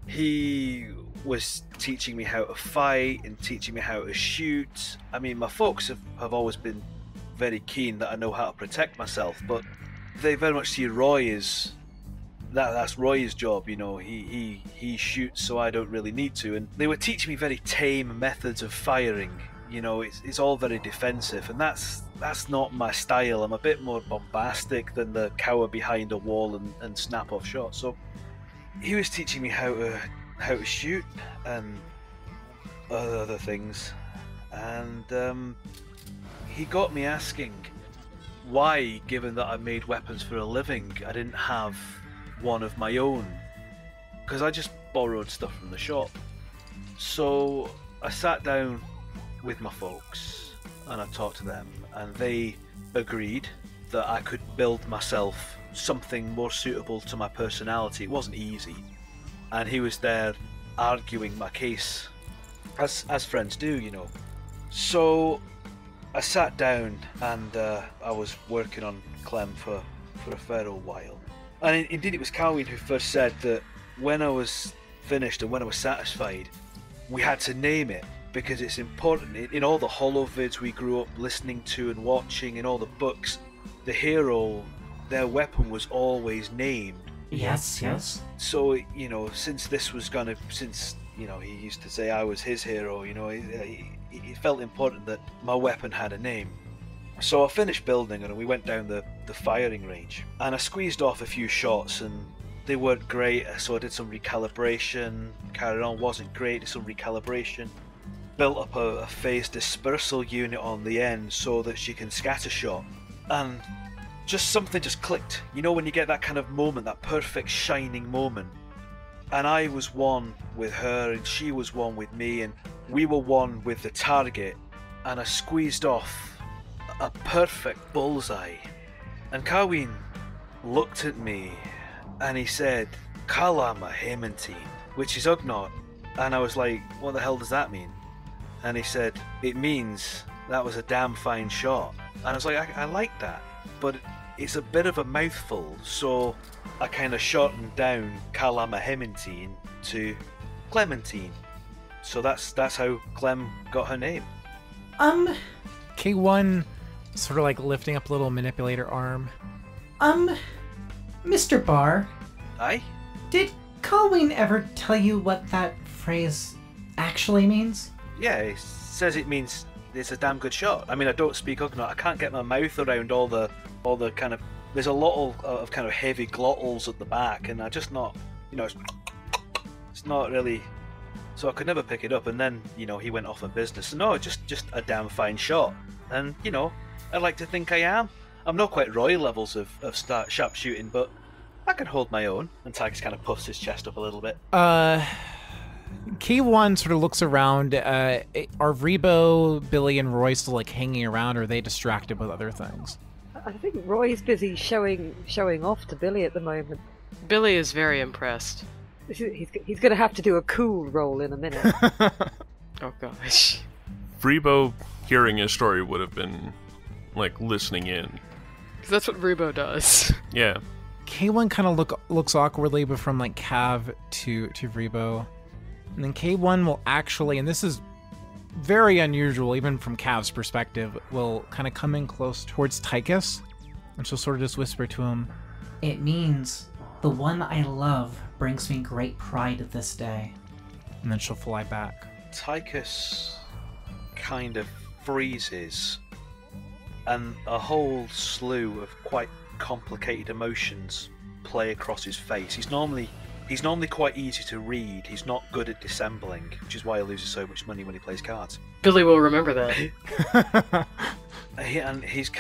He was teaching me how to fight and teaching me how to shoot. I mean, my folks have always been very keen that I know how to protect myself, but they very much see Roy as that's Roy's job, you know. He shoots, so I don't really need to. And they were teaching me very tame methods of firing. You know, it's all very defensive, and that's not my style. I'm a bit more bombastic than the cower behind a wall and snap off shots. So he was teaching me how to shoot and other things, and he got me asking why, given that I made weapons for a living, I didn't have one of my own, because I just borrowed stuff from the shop. So I sat down with my folks and I talked to them, and they agreed that I could build myself something more suitable to my personality. It wasn't easy, and he was there arguing my case, as friends do, you know. So I sat down and I was working on Clem for a fair old while. And indeed it was Carween who first said that when I was finished and when I was satisfied, we had to name it, because it's important. In all the holovids we grew up listening to and watching, in all the books, the hero, their weapon was always named. Yes. So, you know, since you know, he used to say I was his hero, you know, it felt important that my weapon had a name. So I finished building and we went down the firing range, and I squeezed off a few shots and they weren't great, so I did some recalibration. Carried on, wasn't great, did some recalibration. Built up a phase dispersal unit on the end so that she can scatter shot, and something just clicked. You know, when you get that kind of moment, that perfect shining moment. And I was one with her and she was one with me, and we were one with the target, and I squeezed off a perfect bullseye. And Carween looked at me and he said, Kalama Hemantine, which is Ugnaught. And I was like, what the hell does that mean? And he said, it means that was a damn fine shot. And I was like, I like that, but it's a bit of a mouthful, so I kind of shortened down Kalama Hemantine to Clementine. So that's how Clem got her name. K1 sort of like lifting up a little manipulator arm. Mr. Bar, Aye? did Colwyn ever tell you what that phrase actually means? Yeah, it says it means it's a damn good shot. I mean, I don't speak Ugnaught. I can't get my mouth around all the kind of... There's a lot of kind of heavy glottals at the back, and I just not... You know, it's not really... So I could never pick it up, and then, you know, he went off on business. So no, just a damn fine shot. And, you know, I'd like to think I am. I'm not quite Roy levels of sharpshooting, but I can hold my own. And Tikus kind of puffs his chest up a little bit. K1 sort of looks around. Are Vreebo, Billie, and Roy still like hanging around, or are they distracted with other things? I think Roy's busy showing off to Billie at the moment. Billie is very impressed. He's going to have to do a cool roll in a minute. Oh gosh. Vreebo, hearing his story, would have been like listening in. Because that's what Vreebo does. Yeah. K1 kind of looks awkwardly, but from like Kaav to Vreebo. And then K1 will actually, and this is very unusual even from Kaav's perspective, will kind of come in close towards Tikus. And she'll sort of just whisper to him, It means the one I love brings me great pride this day. and then she'll fly back. Tikus kind of freezes, and a whole slew of quite complicated emotions play across his face. He's normally quite easy to read. He's not good at dissembling, which is why he loses so much money when he plays cards. Billie will remember that. And his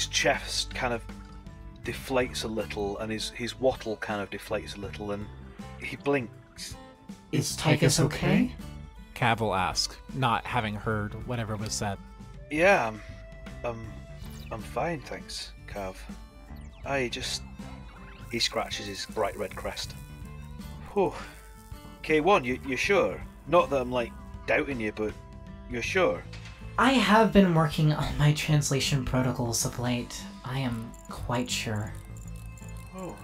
chest kind of deflates a little, and his wattle kind of deflates a little, and he blinks. Is Tikus okay? Kaav will ask, not having heard whatever was said. Yeah, I'm fine, thanks, Kaav. He scratches his bright red crest. Whew. K1, you sure? Not that I'm, like, doubting you, but you're sure? I have been working on my translation protocols of late. I am quite sure. Oh.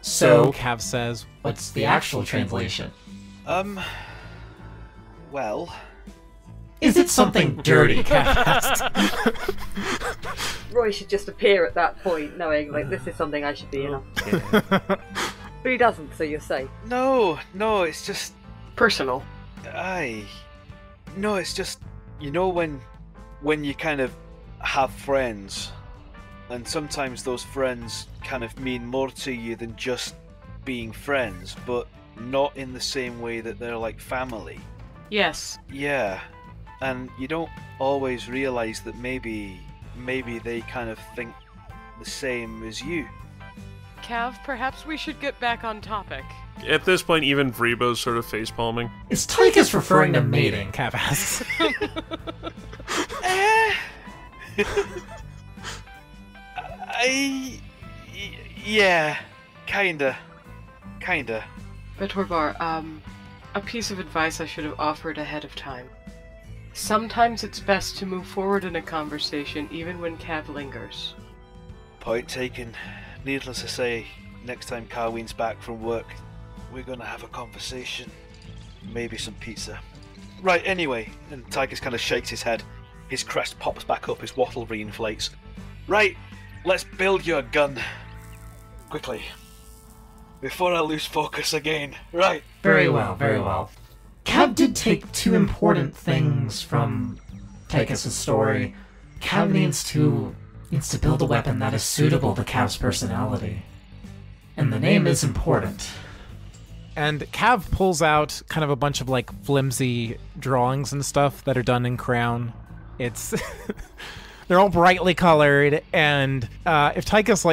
So Kaav says, What's the actual translation? Well... Is it something dirty? Kaav asks. Roy should just appear at that point, knowing, like, this is something I should be in on. But he doesn't, so you're safe. No, it's just... Personal. No, it's just... You know when you kind of have friends, and sometimes those friends kind of mean more to you than just being friends, but not in the same way that they're like family. Yes. Yeah, and you don't always realise that maybe they kind of think the same as you. Kaav, perhaps we should get back on topic. At this point, even Vreebo's sort of face-palming. Is Tikus referring to mating? Kaav asks. Yeah, kinda. Betorbar, a piece of advice I should have offered ahead of time. Sometimes it's best to move forward in a conversation even when Kaav lingers. Point taken. Needless to say, next time Carween's back from work, we're gonna have a conversation. Maybe some pizza. Right, anyway, and Tikus kind of shakes his head. His crest pops back up, his wattle reinflates. Right, let's build you a gun. Quickly. Before I lose focus again. Right. Very well, very well. Kaav did take two important things from Tikus' story. Kaav needs to build a weapon that is suitable to Kaav's personality. And the name is important. And Kaav pulls out kind of a bunch of like flimsy drawings and stuff that are done in crayon. It's they're all brightly colored, and if Tikus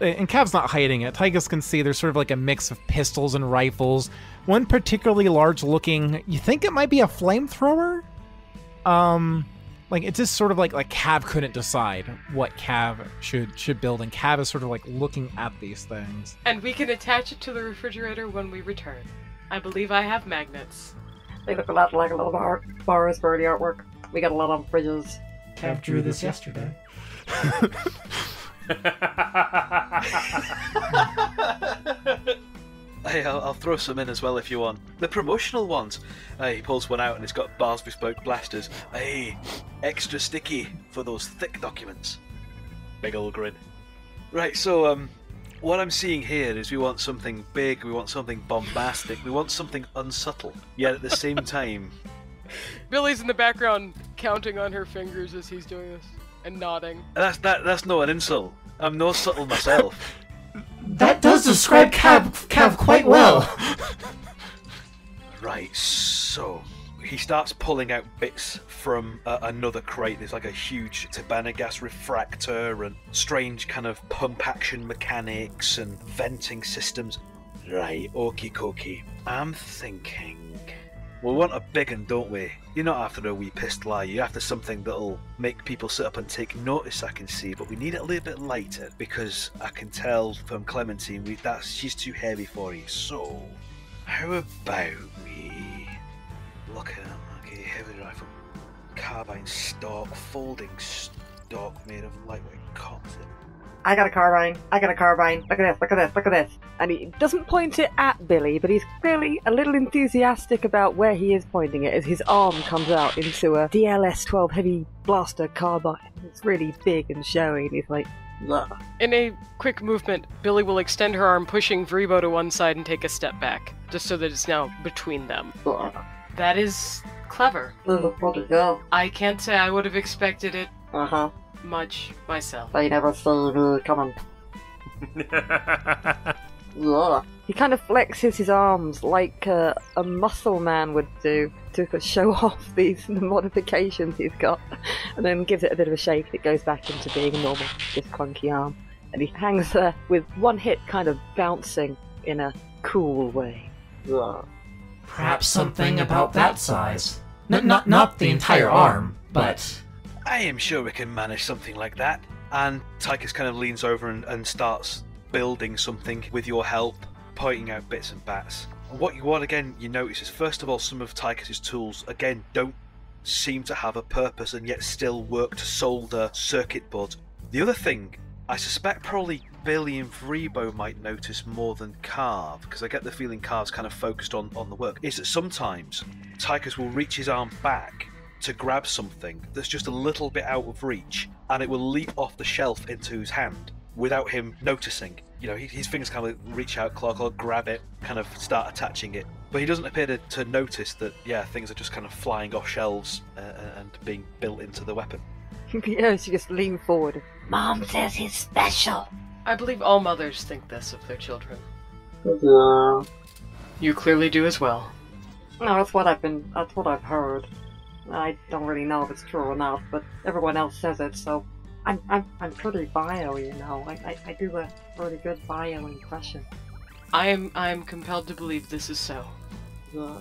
and Kaav's not hiding it, Tikus can see there's sort of like a mix of pistols and rifles. One particularly large looking, you think it might be a flamethrower? Like it's just sort of like Kaav couldn't decide what Kaav should build, and Kaav is sort of like looking at these things. And we can attach it to the refrigerator when we return. I believe I have magnets. They look a lot like a little bars for the artwork. We got a lot on fridges. Kaav drew this yesterday. Hey, I'll throw some in as well if you want. The promotional ones. He pulls one out and it's got Bar's bespoke blasters. Hey, extra sticky for those thick documents. Big old grin. Right, so what I'm seeing here is we want something big, we want something bombastic, we want something unsubtle, yet at the same time... Billie's in the background counting on her fingers as he's doing this and nodding. That's not an insult. I'm no subtle myself. That does describe Kaav quite well. Right, so he starts pulling out bits from another crate. There's like a huge Tabanagas refractor and strange kind of pump action mechanics and venting systems. Right, okie dokie. I'm thinking... We want a big one, don't we? You're not after a wee pistol, are you? You're after something that'll make people sit up and take notice, I can see, but we need it a little bit lighter, because I can tell from Clementine she's too heavy for you. So, how about we look at them? Okay, heavy rifle, carbine stock, folding stock made of lightweight composite. I got a carbine. I got a carbine. Look at this, look at this, look at this. And he doesn't point it at Billie, but he's clearly a little enthusiastic about where he is pointing it as his arm comes out into a DLS-12 heavy blaster carbine. It's really big and showy, and he's like, "Ugh." In a quick movement, Billie will extend her arm, pushing Vreebo to one side and take a step back, just so that it's now between them. Ugh. That is clever. This is pretty good. I can't say I would have expected it Uh-huh. much myself. They never see me coming. Yeah. He kind of flexes his arms like a muscle man would do to show off the modifications he's got, and then gives it a bit of a shake and it goes back into being a normal, just clunky arm. And he hangs there with one hit kind of bouncing in a cool way. Yeah. Perhaps something about that size. Not the entire arm, but... I am sure we can manage something like that. And Tikus kind of leans over and starts building something with your help, pointing out bits and bats. What you notice is, first of all, some of Tikus's tools, again, don't seem to have a purpose and yet still work to solder circuit boards. The other thing, I suspect probably Billie and Vreebo might notice more than Kaav, because I get the feeling Kaav's kind of focused on the work, is that sometimes Tikus will reach his arm back to grab something that's just a little bit out of reach, and it will leap off the shelf into his hand without him noticing. You know, his fingers kind of reach out, claw, grab it, kind of start attaching it. But he doesn't appear to notice that, yeah, things are just kind of flying off shelves and being built into the weapon. Yeah, she just leans forward. Mom says he's special. I believe all mothers think this of their children. Yeah. You clearly do as well. No, that's what I've heard. I don't really know if it's true or not, but everyone else says it, so I'm pretty bio, you know. I do a really good bio impression. I am compelled to believe this is so. Yeah.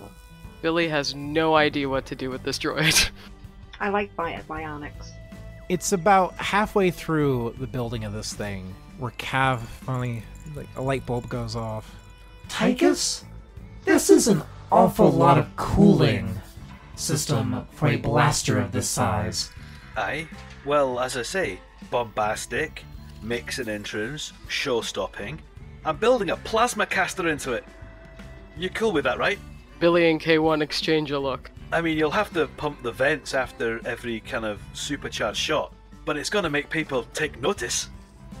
Billie has no idea what to do with this droid. I like bionics. It's about halfway through the building of this thing where Kaav finally, like, a light bulb goes off. Tikus? This is an awful lot of cooling system for a blaster of this size. Aye, well, as I say, bombastic, mix and entrance, show-stopping. I'm building a plasma caster into it. You cool with that, right? Billie and K1 exchange a look. I mean, you'll have to pump the vents after every kind of supercharged shot, but it's gonna make people take notice.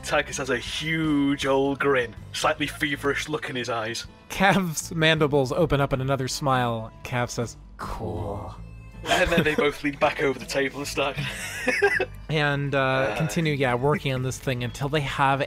Tikus has a huge old grin, slightly feverish look in his eyes. Kaav's mandibles open up in another smile. Kaav says, Cool. And then they both lean back over the table and start. and continue, working on this thing until they have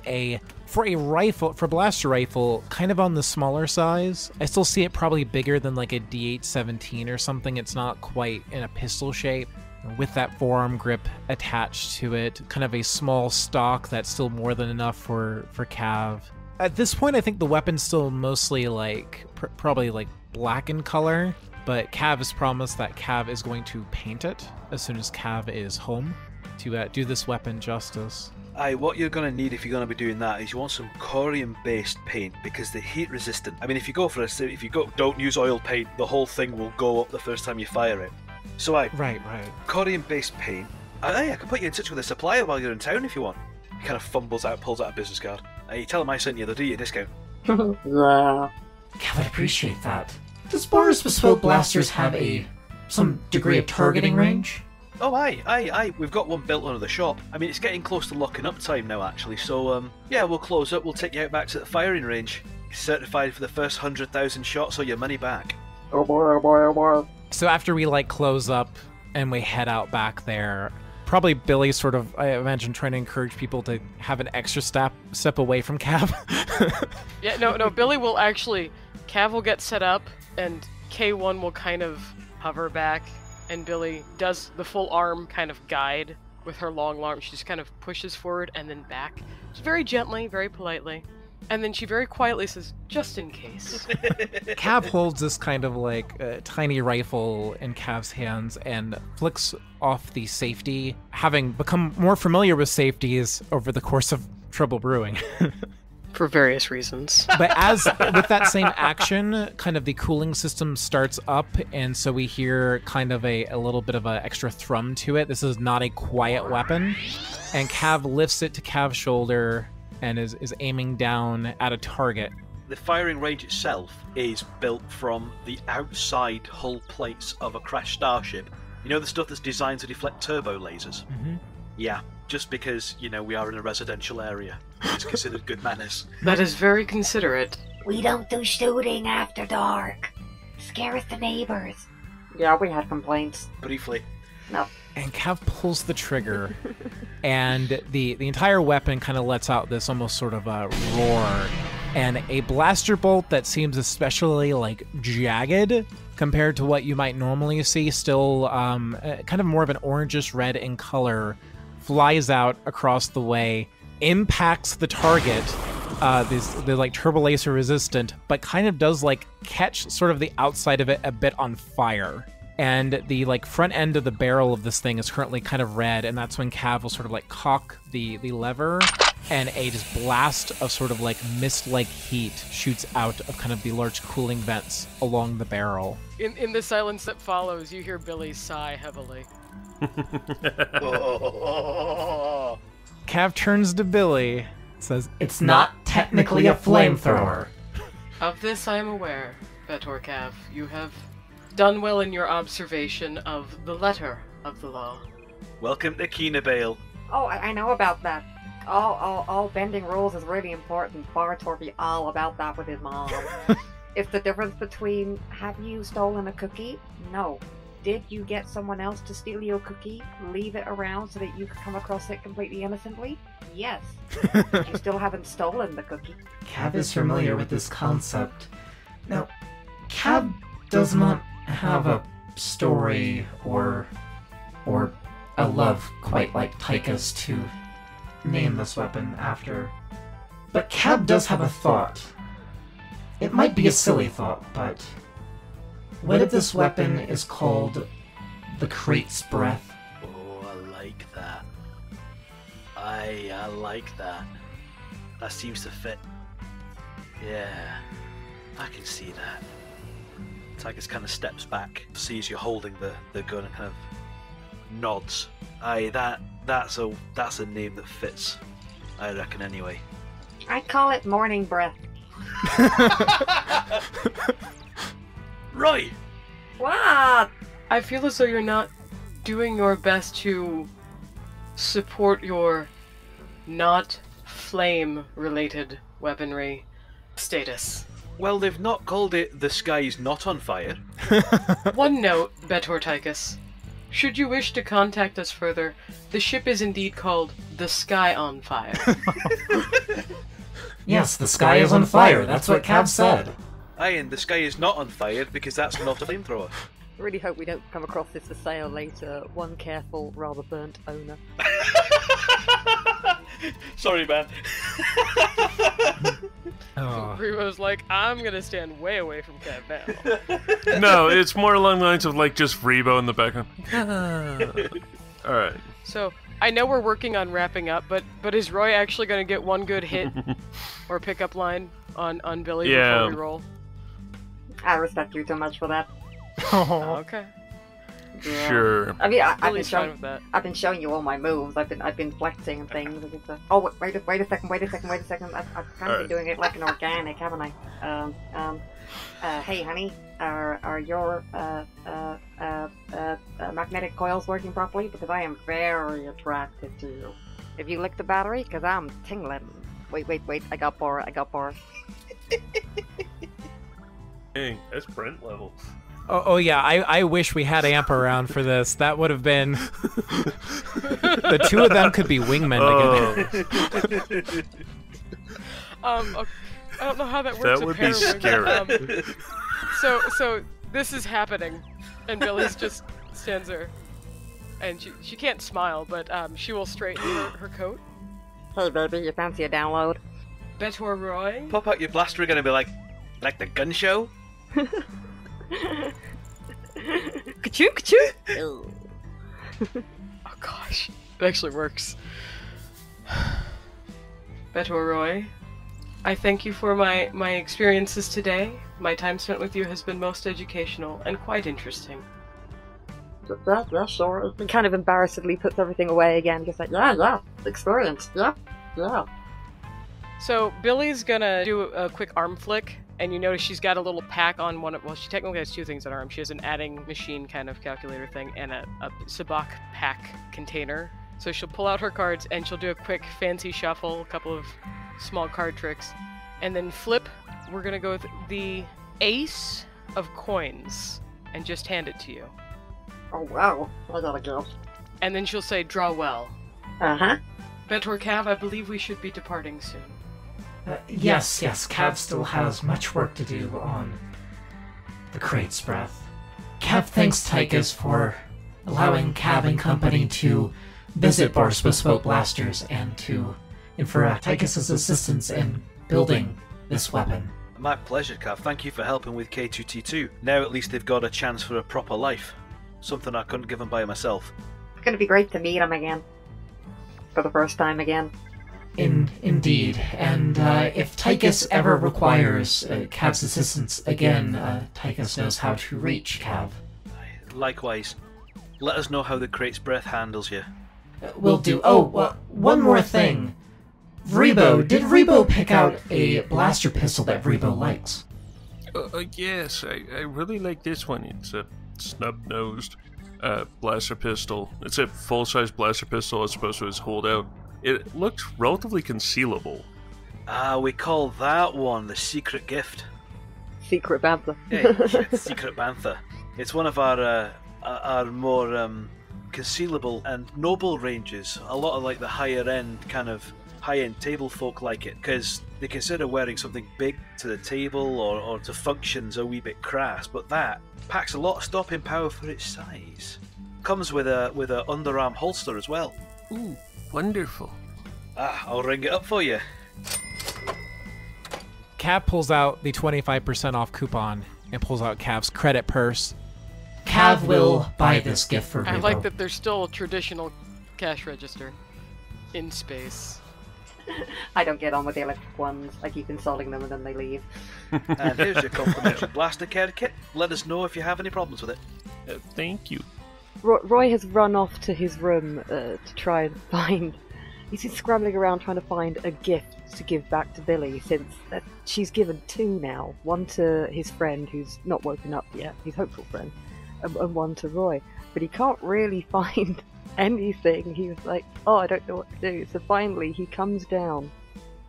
for a blaster rifle, kind of on the smaller size. I still see it probably bigger than like a D8-17 or something. It's not quite in a pistol shape, with that forearm grip attached to it. Kind of a small stock that's still more than enough for Kaav. At this point, I think the weapon's still mostly like, probably like black in color. But Kaav has promised that Kaav is going to paint it as soon as Kaav is home to do this weapon justice. Aye, what you're going to need if you're going to be doing that is you want some corium-based paint, because they're heat-resistant. I mean, if you don't use oil paint, the whole thing will go up the first time you fire it. So Right. Corium-based paint. Aye, I can put you in touch with a supplier while you're in town if you want. He kind of pulls out a business card. Hey, tell him I sent you, they'll do you a discount. Yeah. Kaav would appreciate that. Does Bar's bespoke blasters have some degree of targeting range? Oh, aye. We've got one built under the shop. I mean, it's getting close to locking up time now, actually. So, we'll close up. We'll take you out back to the firing range. Certified for the first 100,000 shots or your money back. Oh boy, oh boy, oh boy. So after we close up and we head out back there, probably Billie sort of, I imagine, trying to encourage people to have an extra step away from Kaav. Yeah, no, Billie will actually, Kaav will get set up, and K1 will kind of hover back, and Billie does the full arm kind of guide with her long arm. She just kind of pushes forward and then back. Just very gently, very politely. And then she very quietly says, just in case. Kaav holds this kind of tiny rifle in Kaav's hands and flicks off the safety, having become more familiar with safeties over the course of Trouble Brewing. For various reasons. But as with that same action, kind of the cooling system starts up, and so we hear kind of a little bit of an extra thrum to it. This is not a quiet weapon. And Kaav lifts it to Kaav's shoulder and is aiming down at a target. The firing range itself is built from the outside hull plates of a crashed starship. You know the stuff that's designed to deflect turbo lasers? Mm-hmm. Yeah, just because, we are in a residential area. It's considered good manners. That is very considerate. We don't do shooting after dark. Scares the neighbors. Yeah, we had complaints. Briefly. No. And Kaav pulls the trigger, and the entire weapon kind of lets out this almost sort of a roar, and a blaster bolt that seems especially jagged compared to what you might normally see, still kind of more of an orangish red in color, flies out across the way, impacts the target. They're turbo laser resistant, but kind of does catch sort of the outside of it a bit on fire. And the front end of the barrel of this thing is currently kind of red, and that's when Kaav will sort of cock the lever, and a just blast of sort of mist-like heat shoots out of kind of the large cooling vents along the barrel. In the silence that follows, you hear Billie sigh heavily. Kaav turns to Billie, says, It's not technically a flamethrower. Of this I am aware, Betor Kaav. You have done well in your observation of the letter of the law. Welcome to Cynabale. Oh, I know about that. All bending rules is really important. Bar taught me all about that with his mom. It's the difference between, have you stolen a cookie? No. Did you get someone else to steal your cookie, leave it around so that you could come across it completely innocently? Yes. You still haven't stolen the cookie. Kaav is familiar with this concept. Now, Kaav does not have a story or a love quite like Tikus to name this weapon after. But Kaav does have a thought. It might be a silly thought, but what if this weapon is called the Crate's Breath? Oh, I like that. I like that. That seems to fit. Yeah, I can see that. Tikus kind of steps back, sees you holding the gun, and kind of nods. Aye, that's a name that fits, I reckon. Anyway, I call it morning breath. Right. What? I feel as though you're not doing your best to support your not flame-related weaponry status. Well, they've not called it "The Sky's Not on Fire." One note, Betor Tikus. Should you wish to contact us further, the ship is indeed called the Sky on Fire. Yes, the sky is on fire. That's what Kaav said. Aye, and the sky is not on fire because that's not a flamethrower. I really hope we don't come across this for sale later. One careful, rather burnt owner. Sorry, man. oh. Vreebo's like, I'm gonna stand way away from Kaav now. No, it's more along the lines of just Vreebo in the background. Alright. So, I know we're working on wrapping up, but is Roy actually gonna get one good hit or pickup line on Billie before we roll? I respect you too much for that. Oh, okay. Yeah. Sure. I mean, Billie's fine with that. I've been showing you all my moves. I've been flexing and things. Oh, wait a second. I've kind of been doing it like an organic, haven't I? Hey, honey, are your magnetic coils working properly? Because I am very attracted to you. If you lick the battery, because I'm tingling. Wait, I got bar. Dang, that's Brent level. Oh yeah, I wish we had Amp around for this. That would have been... the two of them could be wingmen together. Okay. I don't know how that works. That would be scary. So this is happening, and Billie's just stands there, and she can't smile, but she will straighten her coat. Hey, baby, you fancy a download? Betor Roy? Pop out your blaster again and be like the gun show? Ka-choo! Oh gosh, it actually works. Betor Roy, I thank you for my experiences today. My time spent with you has been most educational and quite interesting. Yeah, sure. And kind of embarrassedly puts everything away again, just like, Yeah, experience. Yeah. So Billie's gonna do a quick arm flick, and you notice she's got a little pack on one of, well, she technically has two things on her arm. She has an adding machine kind of calculator thing and a sabak pack container. So she'll pull out her cards and she'll do a quick fancy shuffle, a couple of small card tricks, and then flip. We're gonna go with the ace of coins and just hand it to you. Oh wow, I gotta go. And then she'll say, draw well. Uh-huh. Mentor Kaav, I believe we should be departing soon. Yes, Kaav still has much work to do on the crate's breath. Kaav thanks Tikus for allowing Kaav and company to visit Bar's bespoke blasters and for Tikus's assistance in building this weapon. My pleasure, Kaav. Thank you for helping with K2T2. Now at least they've got a chance for a proper life. Something I couldn't give them by myself. It's gonna be great to meet him again. For the first time again. Indeed. And if Tikus ever requires Kaav's assistance again, Tikus knows how to reach Kaav. Likewise. Let us know how the crate's breath handles you. Will do. Oh, one more thing. Vreebo, did Vreebo pick out a blaster pistol that Vreebo likes? Yes, I really like this one. It's a snub-nosed blaster pistol. It's a full-size blaster pistol as opposed to his holdout. It looks relatively concealable. We call that one the Secret Gift. Secret Bantha. Hey, Secret Bantha. It's one of our more concealable and noble ranges. A lot of like the high-end table folk like it because they consider wearing something big to the table or to functions a wee bit crass, but that packs a lot of stopping power for its size. Comes with a underarm holster as well. Ooh, wonderful. I'll ring it up for you. Kaav pulls out the 25% off coupon and pulls out Kaav's credit purse. Kaav will buy this gift for I Vreebo. like that there's still a traditional cash register in space. I don't get on with the electric ones. I keep installing them and then they leave. And here's your complimentary blaster care kit. Let us know if you have any problems with it. Thank you. Roy has run off to his room to try and find... He's scrambling around trying to find a gift to give back to Billie, since she's given two now. One to his friend who's not woken up yet, his hopeful friend, and one to Roy. But he can't really find anything. He's like, oh, I don't know what to do. So finally he comes down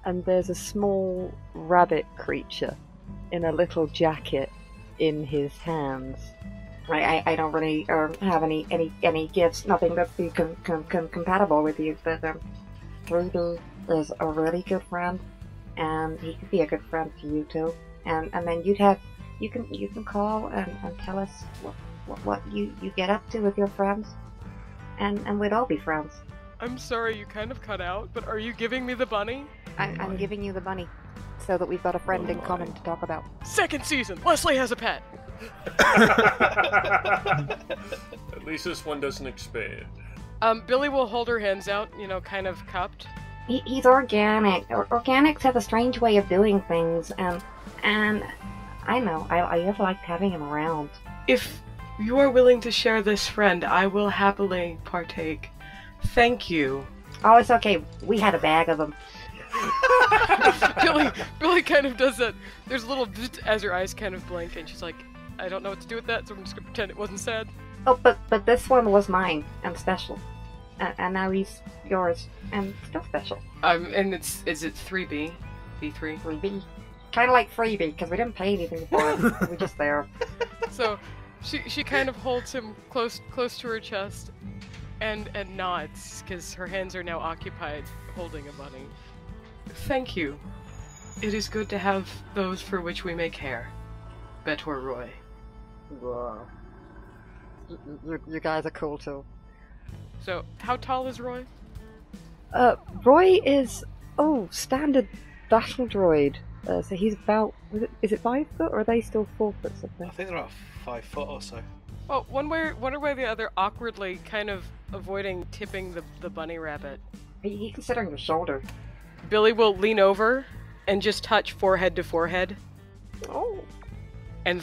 and there's a small rabbit creature in a little jacket in his hands. I don't really have any gifts, nothing that's be compatible with you, but 3D is a really good friend, and he could be a good friend to you too. And then you can call and tell us what you get up to with your friends, and we'd all be friends. I'm sorry, you kind of cut out, but are you giving me the bunny? I'm giving you the money, so that we've got a friend in common to talk about. Second season, Leslie has a pet. At least this one doesn't expand. Billie will hold her hands out, kind of cupped. He's organic. Organics have a strange way of doing things, and I know, I just liked having him around. If you are willing to share this friend, I will happily partake. Thank you. Oh, it's okay. We had a bag of them. Billie kind of does that. There's a little as her eyes kind of blink, and she's like, I don't know what to do with that, so I'm just gonna pretend it wasn't said. Oh, but this one was mine and special, and now he's yours and still special. And is it 3B, B3? 3B, kind of like freebie because we didn't pay anything for it. We're just there. So, she kind of holds him close to her chest, and nods because her hands are now occupied holding a bunny. Thank you. It is good to have those for which we may care. Betor Roy. Wow. You guys are cool too. So, how tall is Roy? Roy is standard battle droid. So he's about is it 5 foot or are they still 4 foot something? I think they're about 5 foot or so. Well, one way or the other, awkwardly kind of avoiding tipping the bunny rabbit. Are you considering your shoulder? Billie will lean over and just touch forehead to forehead. Oh. And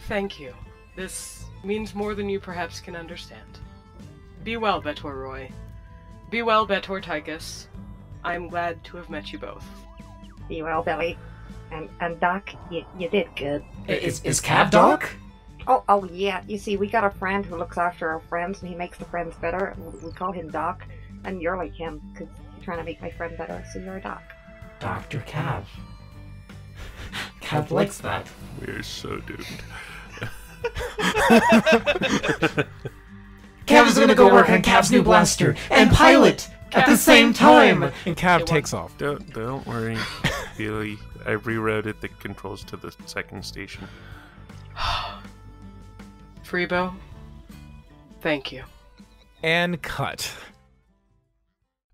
thank you. This means more than you perhaps can understand. Be well, Betor Roy. Be well, Betor Tikus. I am glad to have met you both. Be well, Billie. And Doc, you did good. Is Kaav Doc? Oh, yeah. You see, we got a friend who looks after our friends, and he makes the friends better. We call him Doc, and you're like him, because you're trying to make my friend better, so you're a Doc. Dr. Kaav. Kaav likes that. We're so doomed. Kaav is gonna go work on Kaav's new blaster and pilot at the same time! And Kaav takes off. Don't worry, Billie. I rerouted the controls to the second station. Vreebo, thank you. And cut.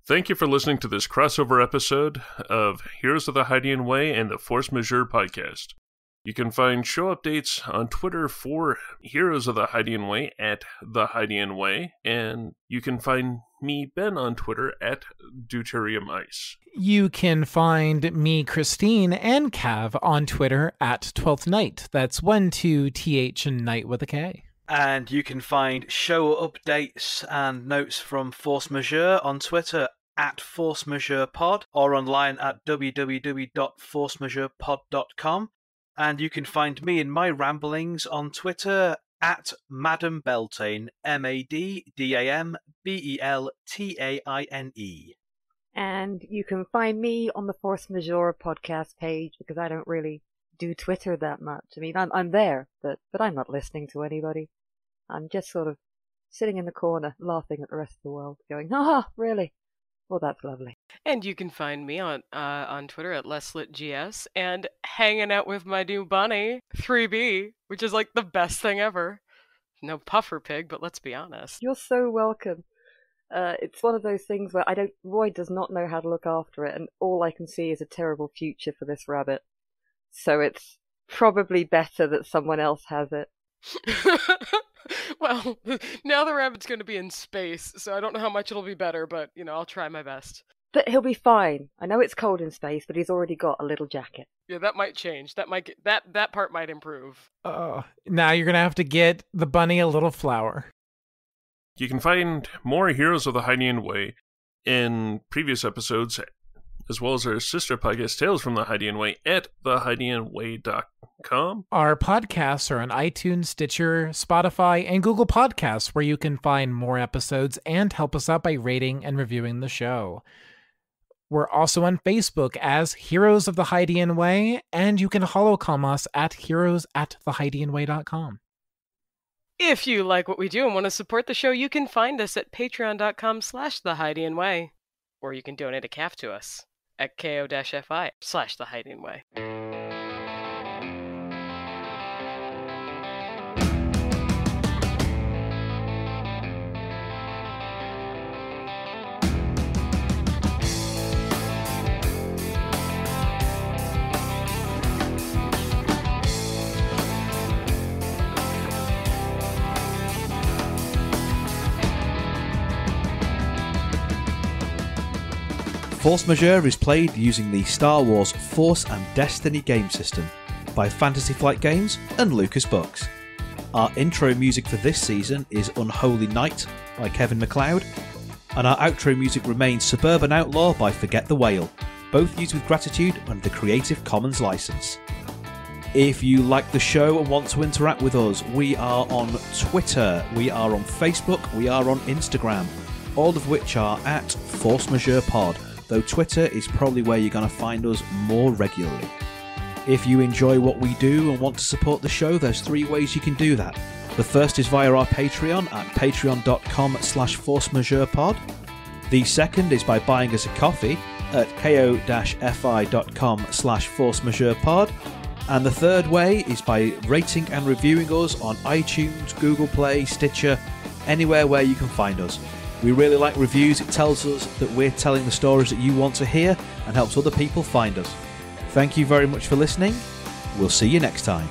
Thank you for listening to this crossover episode of Heroes of the Hydian Way and the Force Majeure podcast. You can find show updates on Twitter for Heroes of the Hydian Way at The Hydian Way, and you can find me, Ben, on Twitter at Deuterium Ice. You can find me, Kristine, and Kaav on Twitter at 12th Night. That's 12th and Night with a K. And you can find show updates and notes from Force Majeure on Twitter at Force Majeure Pod, or online at www.forcemajeurepod.com. And you can find me in my ramblings on Twitter at Madam Beltane, MADAMBELTAINE. And you can find me on the Force Majeure podcast page, because I don't really do Twitter that much. I mean, I'm there, but I'm not listening to anybody. I'm just sort of sitting in the corner, laughing at the rest of the world, going, really? Well, that's lovely. And you can find me on Twitter at LesLitGS and hanging out with my new bunny, 3B, which is like the best thing ever. No puffer pig, but let's be honest. You're so welcome. It's one of those things where Roy does not know how to look after it, and all I can see is a terrible future for this rabbit. So it's probably better that someone else has it. Well, now the rabbit's going to be in space, so I don't know how much it'll be better, but, I'll try my best. But he'll be fine. I know it's cold in space, but he's already got a little jacket. Yeah, that might change. That part might improve. Now you're going to have to get the bunny a little flower. You can find more Heroes of the Hydian Way in previous episodes, as well as our sister podcast, Tales from the Hydian Way, at thehydianway.com. Our podcasts are on iTunes, Stitcher, Spotify, and Google Podcasts, where you can find more episodes and help us out by rating and reviewing the show. We're also on Facebook as Heroes of the Hydian Way, and you can holocom us at heroes@thehydianway.com. If you like what we do and want to support the show, you can find us at patreon.com/thehydianway, or you can donate a calf to us at ko-fi/thehydianway. Force Majeure is played using the Star Wars Force and Destiny game system by Fantasy Flight Games and Lucas Books. Our intro music for this season is Unholy Night by Kevin MacLeod, and our outro music remains Suburban Outlaw by Forget the Whale, both used with gratitude under the Creative Commons license. If you like the show and want to interact with us, we are on Twitter, we are on Facebook, we are on Instagram, all of which are at Force Majeure Pod, though Twitter is probably where you're going to find us more regularly. If you enjoy what we do and want to support the show, there's 3 ways you can do that. The first is via our Patreon at patreon.com/forcemajeurepod. The second is by buying us a coffee at ko-fi.com/forcemajeurepod. And the third way is by rating and reviewing us on iTunes, Google Play, Stitcher, anywhere where you can find us. We really like reviews. It tells us that we're telling the stories that you want to hear and helps other people find us. Thank you very much for listening. We'll see you next time.